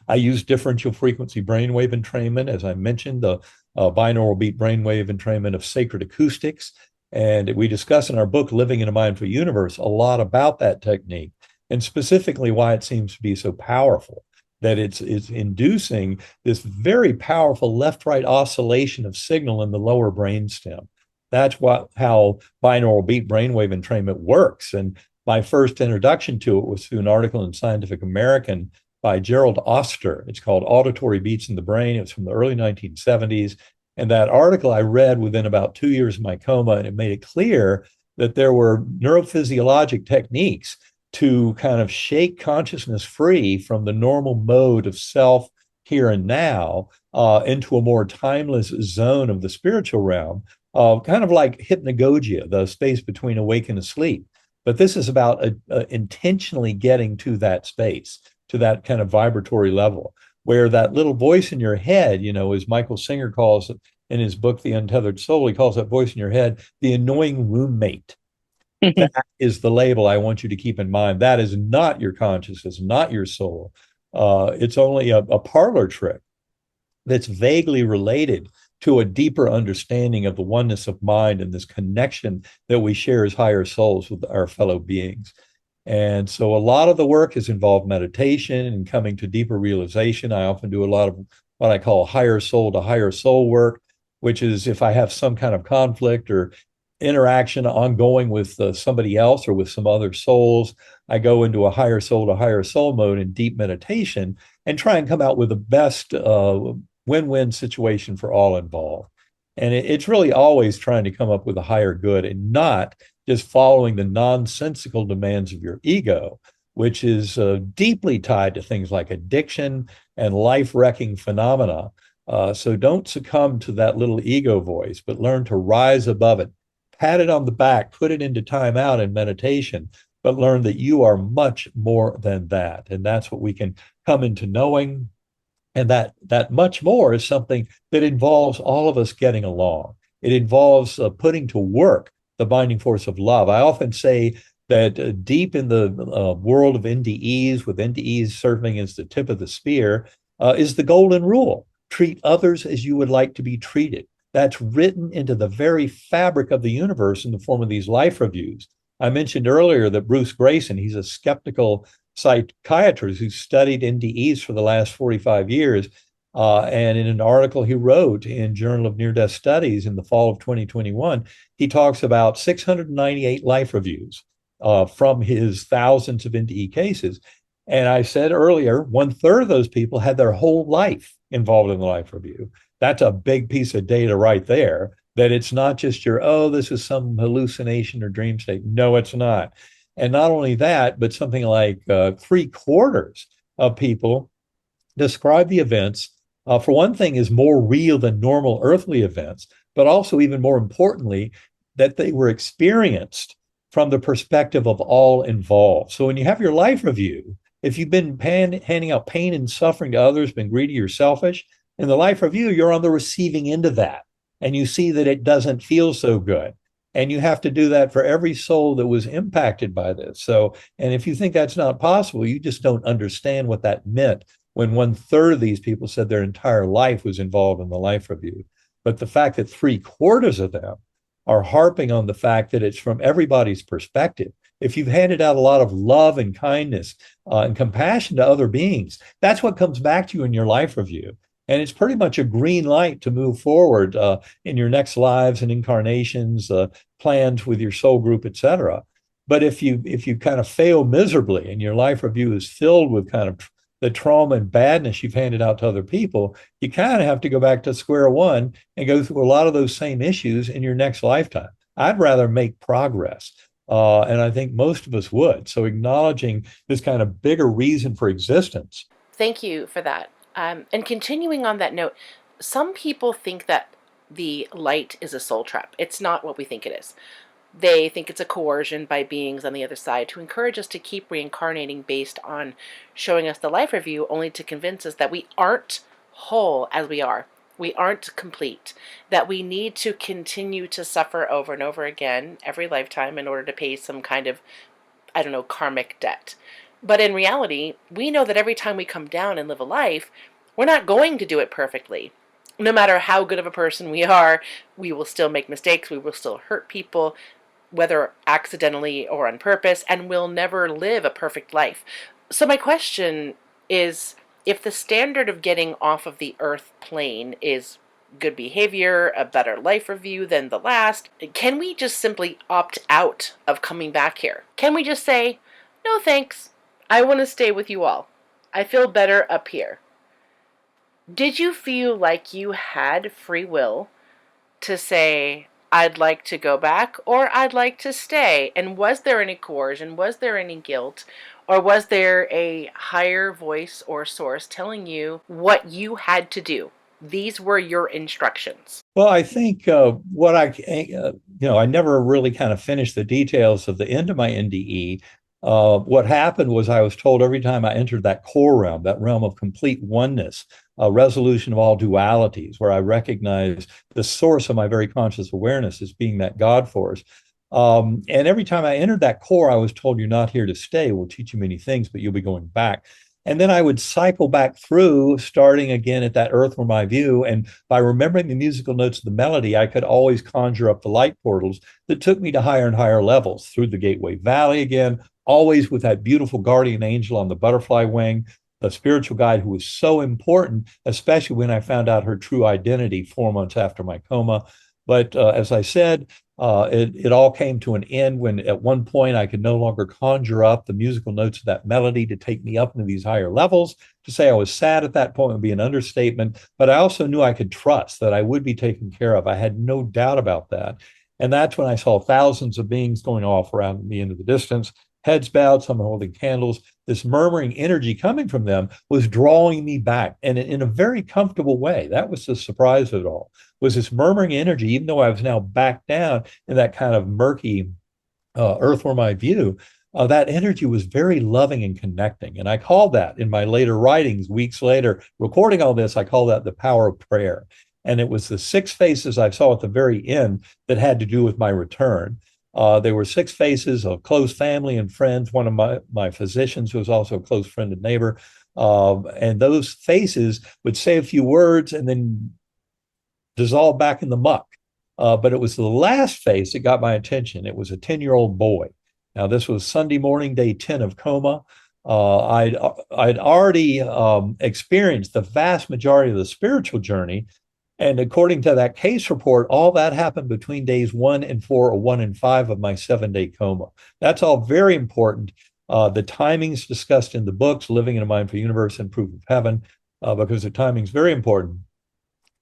I use differential frequency brainwave entrainment, as I mentioned, the binaural beat brainwave entrainment of sacred acoustics. And we discuss in our book, Living in a Mindful Universe, a lot about that technique and specifically why it seems to be so powerful, that it's inducing this very powerful left-right oscillation of signal in the lower brainstem. That's how binaural beat brainwave entrainment works. And my first introduction to it was through an article in Scientific American by Gerald Oster. It's called Auditory Beats in the Brain. It's from the early 1970s. And that article I read within about 2 years of my coma, and it made it clear that there were neurophysiologic techniques to kind of shake consciousness free from the normal mode of self here and now into a more timeless zone of the spiritual realm, kind of like hypnagogia, the space between awake and asleep. But this is about intentionally getting to that space, to that kind of vibratory level, where that little voice in your head, as Michael Singer calls it in his book, The Untethered Soul, he calls that voice in your head the annoying roommate. That is the label I want you to keep in mind. That is not your consciousness, not your soul. It's only a parlor trick that's vaguely related to a deeper understanding of the oneness of mind and this connection that we share as higher souls with our fellow beings. And so a lot of the work has involved meditation and coming to deeper realization. I often do a lot of what I call higher soul to higher soul work, which is if I have some kind of conflict or interaction ongoing with somebody else or with some other souls, I go into a higher soul to higher soul mode in deep meditation and try and come out with the best win-win situation for all involved. And it's really always trying to come up with a higher good and not just following the nonsensical demands of your ego, which is deeply tied to things like addiction and life-wrecking phenomena. So don't succumb to that little ego voice, but learn to rise above it, pat it on the back, put it into time out in meditation, but learn that you are much more than that. And that's what we can come into knowing. And that much more is something that involves all of us getting along. It involves putting to work the binding force of love. I often say that deep in the world of NDEs, with NDEs serving as the tip of the spear, is the golden rule. Treat others as you would like to be treated. That's written into the very fabric of the universe in the form of these life reviews. I mentioned earlier that Bruce Grayson, he's a skeptical psychiatrist who studied NDEs for the last 45 years. And in an article he wrote in Journal of Near-Death Studies in the fall of 2021, he talks about 698 life reviews from his thousands of NDE cases. And I said earlier, 1/3 of those people had their whole life involved in the life review. That's a big piece of data right there, that it's not just this is some hallucination or dream state. No, it's not. And not only that, but something like 3/4 of people describe the events, for one thing, as more real than normal earthly events, but also, even more importantly, that they were experienced from the perspective of all involved. So when you have your life review, if you've been handing out pain and suffering to others, been greedy or selfish, in the life review, you're on the receiving end of that. And you see that it doesn't feel so good. And you have to do that for every soul that was impacted by this. So, and if you think that's not possible, you just don't understand what that meant when 1/3 of these people said their entire life was involved in the life review. But the fact that 3/4 of them are harping on the fact that it's from everybody's perspective. If you've handed out a lot of love and kindness and compassion to other beings, that's what comes back to you in your life review. And it's pretty much a green light to move forward in your next lives and incarnations, plans with your soul group, etc. But if you kind of fail miserably and your life review is filled with kind of the trauma and badness you've handed out to other people, you kind of have to go back to square one and go through a lot of those same issues in your next lifetime. I'd rather make progress. And I think most of us would. So acknowledging this kind of bigger reason for existence. Thank you for that. And continuing on that note, some people think that the light is a soul trap. It's not what we think it is. They think it's a coercion by beings on the other side to encourage us to keep reincarnating based on showing us the life review, only to convince us that we aren't whole as we are. We aren't complete, that we need to continue to suffer over and over again every lifetime in order to pay some kind of, I don't know, karmic debt. But in reality, we know that every time we come down and live a life, we're not going to do it perfectly. No matter how good of a person we are, we will still make mistakes, we will still hurt people, whether accidentally or on purpose, and we'll never live a perfect life. So my question is, if the standard of getting off of the earth plane is good behavior, a better life review than the last, can we just simply opt out of coming back here? Can we just say, no thanks, I want to stay with you all. I feel better up here. Did you feel like you had free will to say, I'd like to go back or I'd like to stay? And was there any coercion? Was there any guilt? Or was there a higher voice or source telling you what you had to do? These were your instructions. Well, I think I never really kind of finished the details of the end of my NDE. What happened was I was told every time I entered that core realm, that realm of complete oneness, a resolution of all dualities, where I recognize the source of my very conscious awareness as being that God force. And every time I entered that core, I was told, you're not here to stay. We'll teach you many things, but you'll be going back. And then I would cycle back through, starting again at that earth were my view. And by remembering the musical notes of the melody, I could always conjure up the light portals that took me to higher and higher levels through the Gateway Valley again, always with that beautiful guardian angel on the butterfly wing, the spiritual guide who was so important, especially when I found out her true identity 4 months after my coma. But as I said, it all came to an end when at one point I could no longer conjure up the musical notes of that melody to take me up into these higher levels. To say I was sad at that point would be an understatement, but I also knew I could trust that I would be taken care of. I had no doubt about that. And that's when I saw thousands of beings going off around me into the distance, heads bowed, some holding candles. This murmuring energy coming from them was drawing me back, and in a very comfortable way. That was the surprise of it all, was this murmuring energy, even though I was now back down in that kind of murky earth were my view, that energy was very loving and connecting. And I called that in my later writings, weeks later, recording all this, I call that the power of prayer. And it was the 6 faces I saw at the very end that had to do with my return. There were 6 faces of close family and friends, one of my physicians who was also a close friend and neighbor. And those faces would say a few words and then dissolve back in the muck. But it was the last face that got my attention. It was a 10-year-old boy. Now, this was Sunday morning, day 10 of coma. I'd already experienced the vast majority of the spiritual journey. And according to that case report, all that happened between days 1 and 4 or 1 and 5 of my 7-day coma. That's all very important. The timings discussed in the books, Living in a Mindful Universe and Proof of Heaven, because the timing's very important.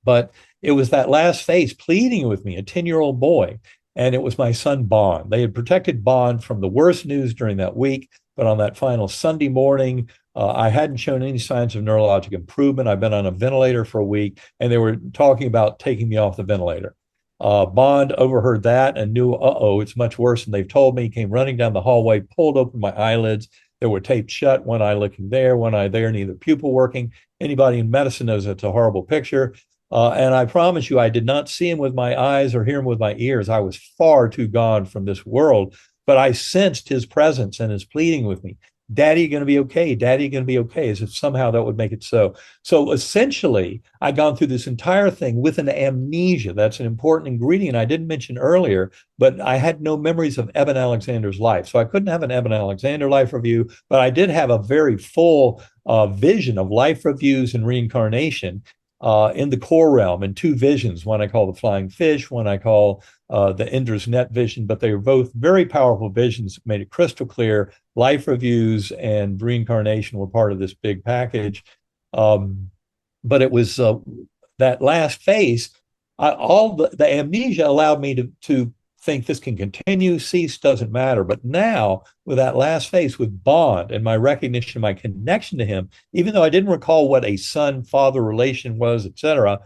But it was that last face pleading with me, a 10-year-old boy, and it was my son, Bond. They had protected Bond from the worst news during that week, but on that final Sunday morning, I hadn't shown any signs of neurologic improvement. I've been on a ventilator for a week, and they were talking about taking me off the ventilator. Bond overheard that and knew, it's much worse than they've told me. He came running down the hallway, pulled open my eyelids. They were taped shut, one eye looking there, one eye there, neither pupil working. Anybody in medicine knows it's a horrible picture. And I promise you, I did not see him with my eyes or hear him with my ears. I was far too gone from this world, but I sensed his presence and his pleading with me. Daddy, going to be okay. Daddy, going to be okay, as if somehow that would make it so. So essentially, I'd gone through this entire thing with an amnesia. That's an important ingredient I didn't mention earlier, but I had no memories of Eben Alexander's life. So I couldn't have an Eben Alexander life review, but I did have a very full vision of life reviews and reincarnation in the core realm in two visions. One I call the flying fish, one I call the Ender's Net vision, but they were both very powerful visions that made it crystal clear. Life reviews and reincarnation were part of this big package. But it was that last phase, all the amnesia allowed me to think this can continue, cease, doesn't matter. But now, with that last phase, with Bond and my recognition, my connection to him, even though I didn't recall what a son-father relation was, etc.,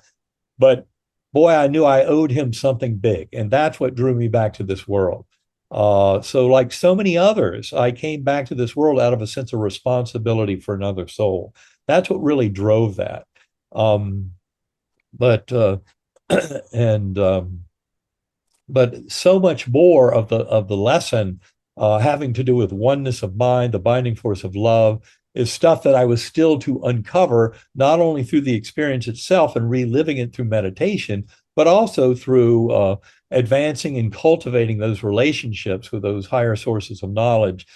but boy, I knew I owed him something big, and that's what drew me back to this world. So like so many others, I came back to this world out of a sense of responsibility for another soul. That's what really drove that. But and but so much more of the lesson having to do with oneness of mind, the binding force of love, is stuff that I was still to uncover, not only through the experience itself and reliving it through meditation, but also through advancing and cultivating those relationships with those higher sources of knowledge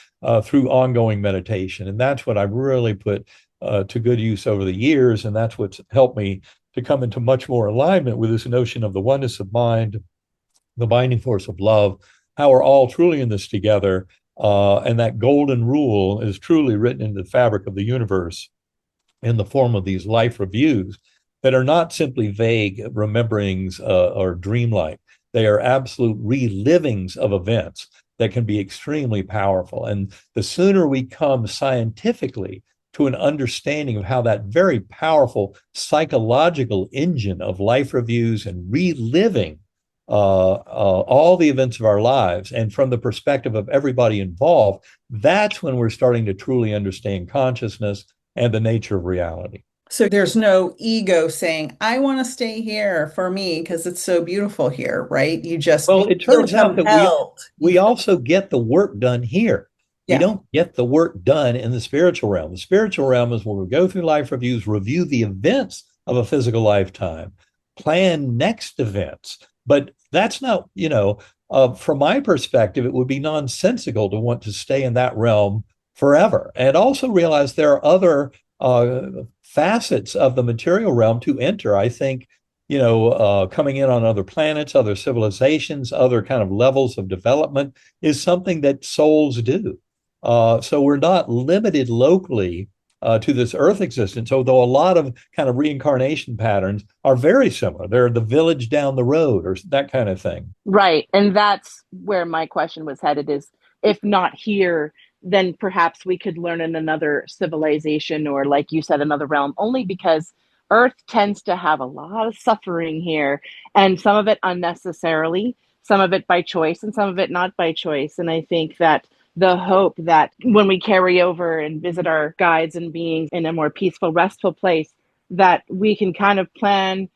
through ongoing meditation. And that's what I've really put to good use over the years. And that's what's helped me to come into much more alignment with this notion of the oneness of mind, the binding force of love, how we're all truly in this together. And that golden rule is truly written into the fabric of the universe in the form of these life reviews that are not simply vague rememberings or dreamlike. They are absolute relivings of events that can be extremely powerful. And the sooner we come scientifically to an understanding of how that very powerful psychological engine of life reviews and reliving all the events of our lives, and from the perspective of everybody involved, that's when we're starting to truly understand consciousness and the nature of reality. So there's no ego saying, I want to stay here for me because it's so beautiful here, right? You just it turns out that we also get the work done here. Yeah. We don't get the work done in the spiritual realm. The spiritual realm is where we go through life reviews, review the events of a physical lifetime, plan next events. But that's not, from my perspective, it would be nonsensical to want to stay in that realm forever. And also realize there are other facets of the material realm to enter. I think, coming in on other planets, other civilizations, other kind of levels of development is something that souls do. So we're not limited locally to this Earth existence, although a lot of kind of reincarnation patterns are very similar. They're the village down the road or that kind of thing. Right. And that's where my question was headed is, if not here, then perhaps we could learn in another civilization or, like you said, another realm, only because Earth tends to have a lot of suffering here, and some of it unnecessarily, some of it by choice, and some of it not by choice. And I think that the hope that when we carry over and visit our guides and beings in a more peaceful, restful place, that we can kind of plan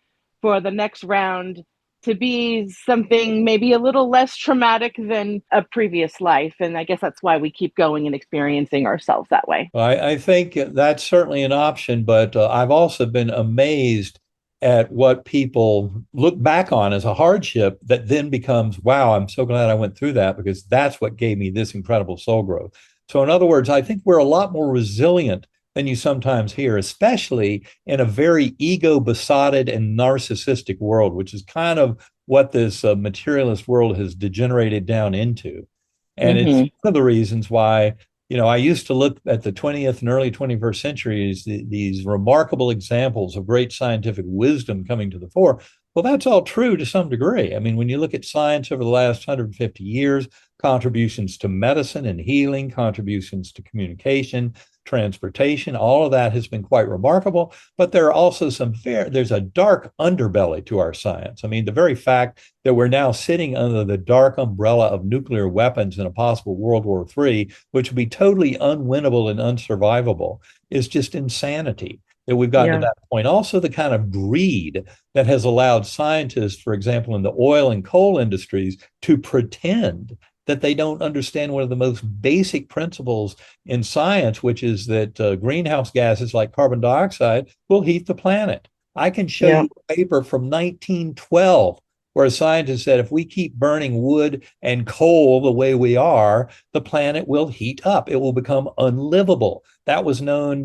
for the next round to be something maybe a little less traumatic than a previous life. And I guess that's why we keep going and experiencing ourselves that way. I think that's certainly an option, but I've also been amazed at what people look back on as a hardship that then becomes, wow, I'm so glad I went through that because that's what gave me this incredible soul growth. So in other words, I think we're a lot more resilient than you sometimes hear, especially in a very ego-besotted and narcissistic world, which is kind of what this materialist world has degenerated down into. And it's one of the reasons why, I used to look at the 20th and early 21st centuries, these remarkable examples of great scientific wisdom coming to the fore. Well, that's all true to some degree. I mean, when you look at science over the last 150 years, contributions to medicine and healing, contributions to communication, transportation, all of that has been quite remarkable. But there are also there's a dark underbelly to our science. I mean, the very fact that we're now sitting under the dark umbrella of nuclear weapons in a possible World War III, which would be totally unwinnable and unsurvivable, is just insanity that we've gotten to that point. Also, the kind of greed that has allowed scientists, for example, in the oil and coal industries, to pretend that they don't understand one of the most basic principles in science, which is that greenhouse gases like carbon dioxide will heat the planet. I can show Yeah. you a paper from 1912 where a scientist said if we keep burning wood and coal the way we are, the planet will heat up. It will become unlivable. That was known,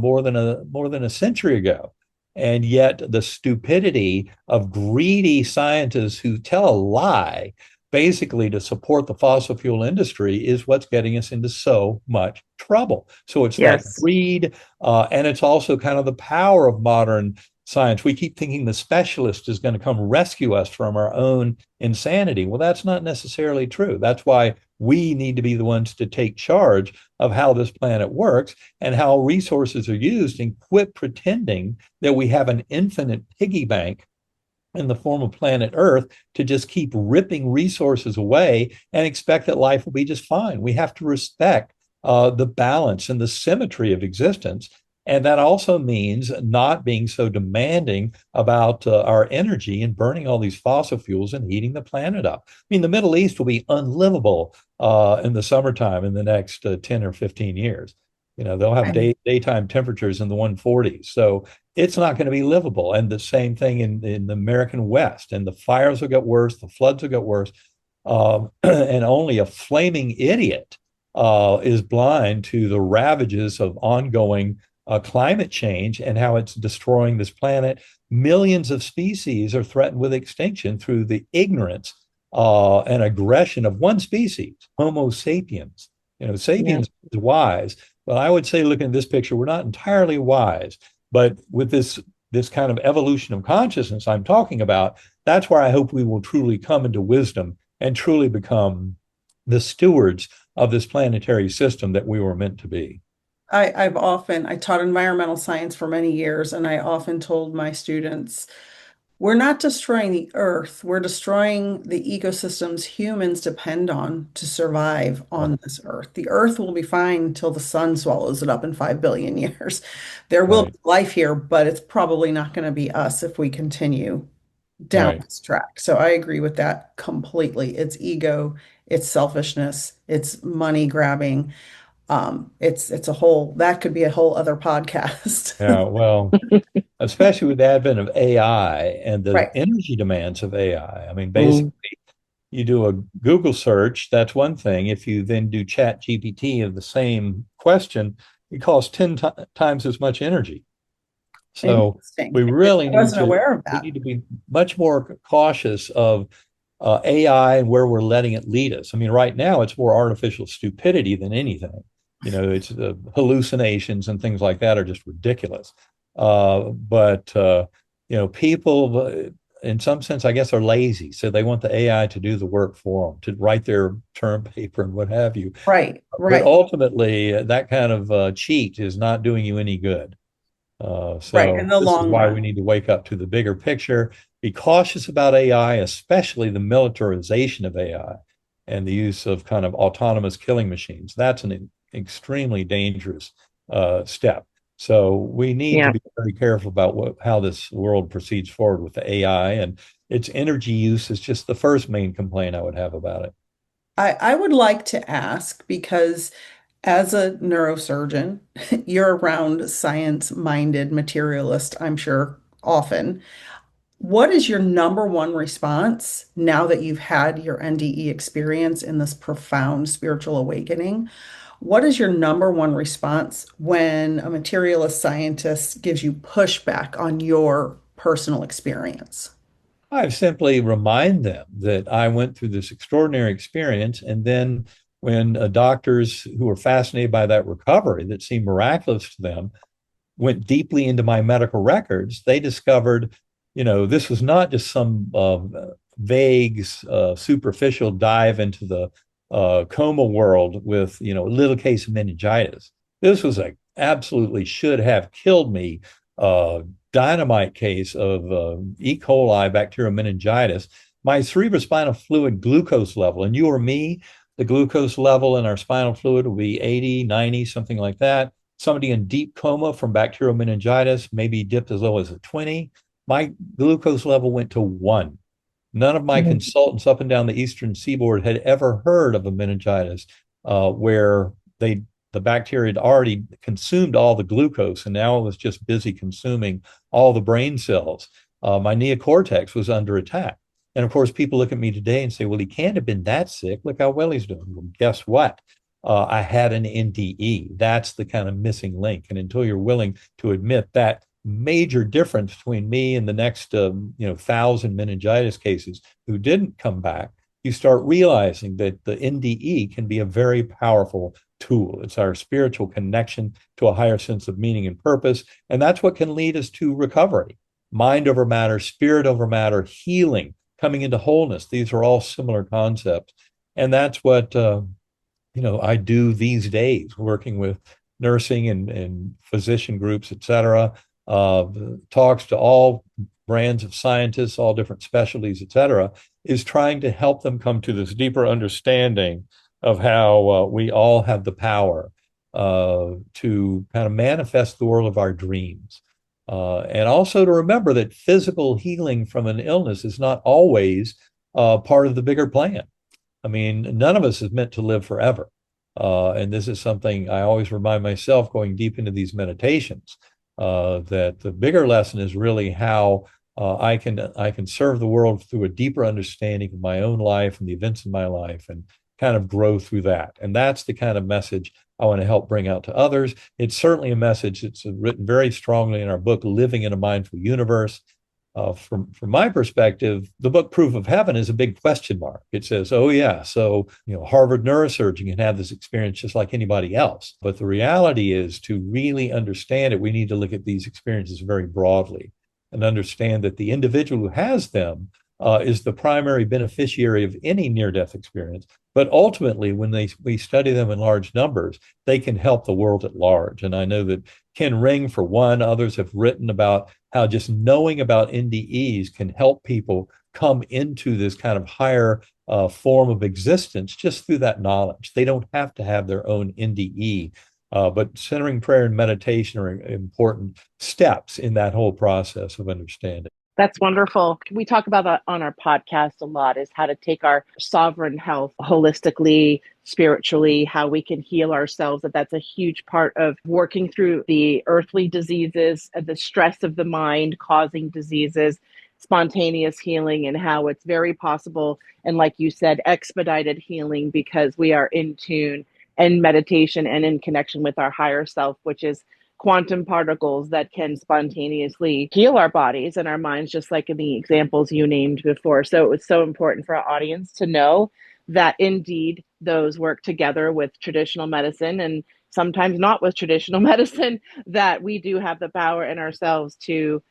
more than a century ago. And yet, the stupidity of greedy scientists who tell a lie, basically to support the fossil fuel industry, is what's getting us into so much trouble. So it's that Yes. greed, and it's also kind of the power of modern science. We keep thinking the specialist is going to come rescue us from our own insanity. Well, that's not necessarily true. That's why we need to be the ones to take charge of how this planet works and how resources are used, and quit pretending that we have an infinite piggy bank in the form of planet Earth to just keep ripping resources away and expect that life will be just fine. We have to respect the balance and the symmetry of existence. And that also means not being so demanding about our energy and burning all these fossil fuels and heating the planet up. I mean, the Middle East will be unlivable in the summertime in the next 10 or 15 years. They'll have daytime temperatures in the 140s. So it's not going to be livable. And the same thing in the American West. And the fires will get worse, the floods will get worse. And only a flaming idiot is blind to the ravages of ongoing climate change and how it's destroying this planet. Millions of species are threatened with extinction through the ignorance and aggression of one species, Homo sapiens. Sapiens is wise, but I would say, looking at this picture, we're not entirely wise. But with this kind of evolution of consciousness I'm talking about, that's where I hope we will truly come into wisdom and truly become the stewards of this planetary system that we were meant to be. I taught environmental science for many years, and I often told my students, we're not destroying the earth, we're destroying the ecosystems humans depend on to survive on this earth. The earth will be fine until the sun swallows it up in 5 billion years. There will be life here, but it's probably not going to be us if we continue down this track. So I agree with that completely. It's ego, it's selfishness, it's money grabbing. It's a whole, that could be a whole other podcast. Yeah, well, especially with the advent of AI and the Right. energy demands of AI. I mean, basically, you do a Google search, that's one thing. If you then do Chat GPT of the same question, it costs 10 times as much energy. So we really aware of that. We need to be much more cautious of AI and where we're letting it lead us. I mean, right now it's more artificial stupidity than anything. It's hallucinations and things like that are just ridiculous. But people, in some sense, I guess, are lazy. So they want the AI to do the work for them, to write their term paper and what have you. Right. But ultimately, that kind of cheat is not doing you any good. In the this long is why run. we need to wake up to the bigger picture, be cautious about AI, especially the militarization of AI and the use of kind of autonomous killing machines. That's an extremely dangerous step. So we need to be very careful about how this world proceeds forward with the AI, and its energy use is just the first main complaint I would have about it. I would like to ask, because as a neurosurgeon, you're around science-minded materialist, I'm sure, often. What is your number one response now that you've had your NDE experience in this profound spiritual awakening? What is your number one response when a materialist scientist gives you pushback on your personal experience? I simply remind them that I went through this extraordinary experience. And then when doctors who were fascinated by that recovery that seemed miraculous to them went deeply into my medical records, they discovered, this was not just some vague, superficial dive into the coma world with, a little case of meningitis. This was a absolutely should have killed me dynamite case of E. coli bacterial meningitis. My cerebrospinal fluid glucose level, and you or me, the glucose level in our spinal fluid will be 80, 90, something like that. Somebody in deep coma from bacterial meningitis maybe dipped as low as a 20. My glucose level went to 1. None of my consultants up and down the eastern seaboard had ever heard of a meningitis where the bacteria had already consumed all the glucose and now it was just busy consuming all the brain cells. My neocortex was under attack. And of course, people look at me today and say, well, he can't have been that sick. Look how well he's doing. Well, guess what? I had an NDE. That's the kind of missing link. And until you're willing to admit that major difference between me and the next 1,000 meningitis cases who didn't come back, you start realizing that the NDE can be a very powerful tool. It's our spiritual connection to a higher sense of meaning and purpose. And that's what can lead us to recovery. Mind over matter, spirit over matter, healing, coming into wholeness. These are all similar concepts. And that's what I do these days, working with nursing and physician groups, et cetera, talks to all brands of scientists, all different specialties, et cetera, is trying to help them come to this deeper understanding of how we all have the power to kind of manifest the world of our dreams. And also to remember that physical healing from an illness is not always part of the bigger plan. I mean, none of us is meant to live forever. And this is something I always remind myself going deep into these meditations, that the bigger lesson is really how I can serve the world through a deeper understanding of my own life and the events in my life and kind of grow through that. And that's the kind of message I want to help bring out to others. It's certainly a message that's written very strongly in our book, Living in a Mindful Universe. From my perspective, the book Proof of Heaven is a big question mark. It says, oh yeah, so Harvard neurosurgeon can have this experience just like anybody else. But the reality is, to really understand it, we need to look at these experiences very broadly and understand that the individual who has them is the primary beneficiary of any near-death experience. But ultimately, when we study them in large numbers, they can help the world at large. And I know that Ken Ring, for one, others have written about how just knowing about NDEs can help people come into this kind of higher form of existence just through that knowledge. They don't have to have their own NDE, but centering prayer and meditation are important steps in that whole process of understanding. That's wonderful. We talk about that on our podcast a lot, is how to take our sovereign health holistically, spiritually, how we can heal ourselves. That's a huge part of working through the earthly diseases, the stress of the mind causing diseases, spontaneous healing, and how it's very possible. And like you said, expedited healing because we are in tune and meditation and in connection with our higher self, which is quantum particles that can spontaneously heal our bodies and our minds, just like in the examples you named before. So it was so important for our audience to know that indeed those work together with traditional medicine and sometimes not with traditional medicine, that we do have the power in ourselves to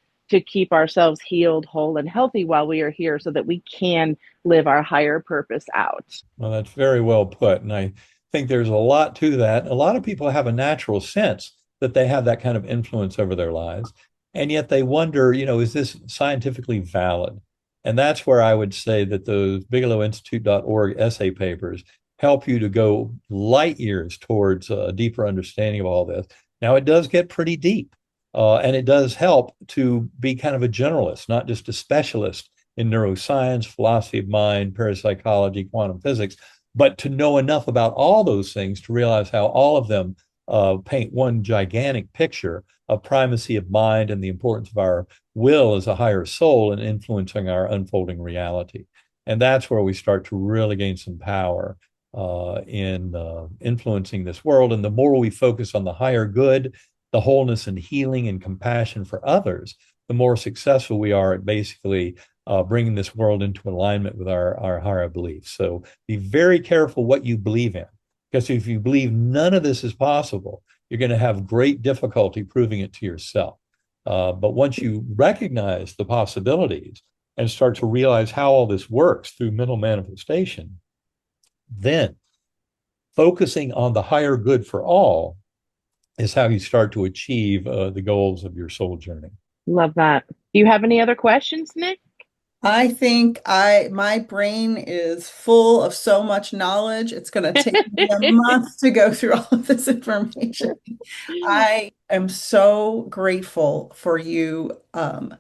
keep ourselves healed, whole, and healthy while we are here so that we can live our higher purpose out. Well, that's very well put. And I think there's a lot to that. A lot of people have a natural sense that they have that kind of influence over their lives. And yet they wonder, is this scientifically valid? And that's where I would say that those BigelowInstitute.org essay papers help you to go light years towards a deeper understanding of all this. Now, it does get pretty deep, and it does help to be kind of a generalist, not just a specialist in neuroscience, philosophy of mind, parapsychology, quantum physics, but to know enough about all those things to realize how all of them paint one gigantic picture of primacy of mind and the importance of our will as a higher soul in influencing our unfolding reality. And that's where we start to really gain some power in influencing this world. And the more we focus on the higher good, the wholeness and healing and compassion for others, the more successful we are at basically bringing this world into alignment with our higher beliefs. So be very careful what you believe in. Because if you believe none of this is possible, you're going to have great difficulty proving it to yourself. But once you recognize the possibilities and start to realize how all this works through mental manifestation, then focusing on the higher good for all is how you start to achieve the goals of your soul journey. Love that. Do you have any other questions, Nick? I think my brain is full of so much knowledge. It's going to take me a month to go through all of this information. I am so grateful for you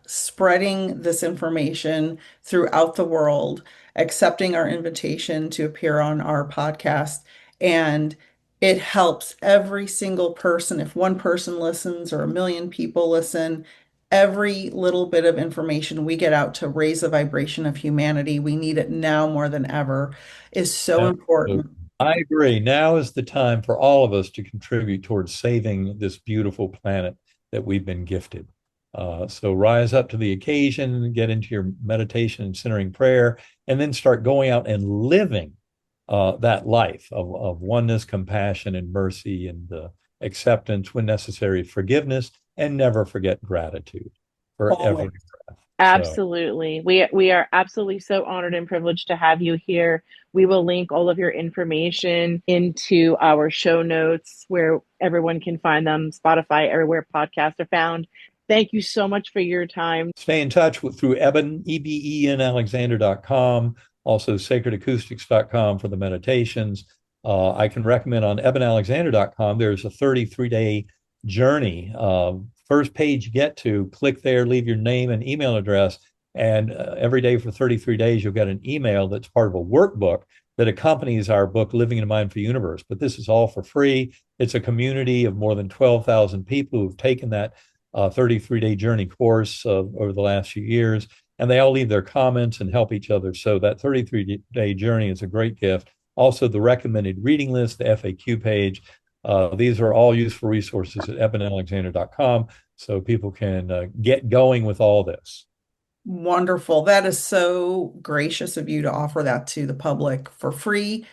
spreading this information throughout the world, accepting our invitation to appear on our podcast. And it helps every single person. If one person listens or a million people listen, every little bit of information we get out to raise the vibration of humanity, we need it now more than ever, is so Absolutely. important. I agree. Now is the time for all of us to contribute towards saving this beautiful planet that we've been gifted. So rise up to the occasion, get into your meditation and centering prayer, and then start going out and living that life of oneness, compassion, and mercy, and acceptance, when necessary, forgiveness, and never forget gratitude for Always. every breath. So, Absolutely. We are absolutely so honored and privileged to have you here. We will link all of your information into our show notes where everyone can find them, Spotify, everywhere podcasts are found. Thank you so much for your time. stay in touch through Eben, EBEN Alexander.com, also sacredacoustics.com for the meditations. I can recommend on ebenalexander.com, there's a 33-day journey. First page you get to, click there, leave your name and email address, and every day for 33 days, you'll get an email that's part of a workbook that accompanies our book, Living in a Mindful Universe. But this is all for free. It's a community of more than 12,000 people who've taken that 33-day journey course over the last few years, and they all leave their comments and help each other. So that 33-day journey is a great gift. Also, the recommended reading list, the FAQ page. These are all useful resources at ebenalexander.com, so people can get going with all this. Wonderful. That is so gracious of you to offer that to the public for free.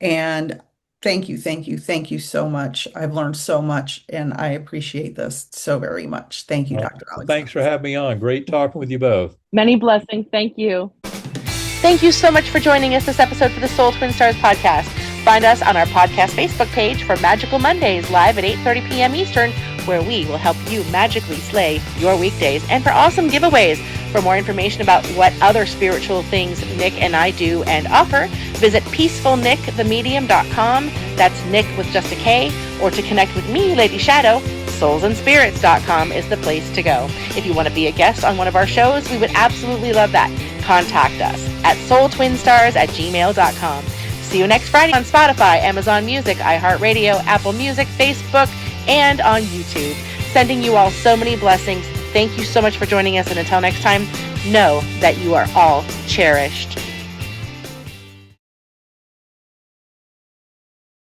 And thank you, thank you, thank you so much. I've learned so much and I appreciate this so very much. Thank you, Dr. Well, Alexander. thanks for having me on. Great talking with you both. Many blessings. Thank you. Thank you so much for joining us this episode for the Soul Twin Stars podcast. Find us on our podcast Facebook page for Magical Mondays live at 8:30 p.m. Eastern, where we will help you magically slay your weekdays, and for awesome giveaways. For more information about what other spiritual things Nick and I do and offer, visit peacefulnickthemedium.com. That's Nick with just a K. Or to connect with me, Lady Shadow, soulsandspirits.com is the place to go. If you want to be a guest on one of our shows, we would absolutely love that. Contact us at soultwinstars@gmail.com. See you next Friday on Spotify, Amazon Music, iHeartRadio, Apple Music, Facebook, and on YouTube. Sending you all so many blessings. Thank you so much for joining us, and until next time, know that you are all cherished.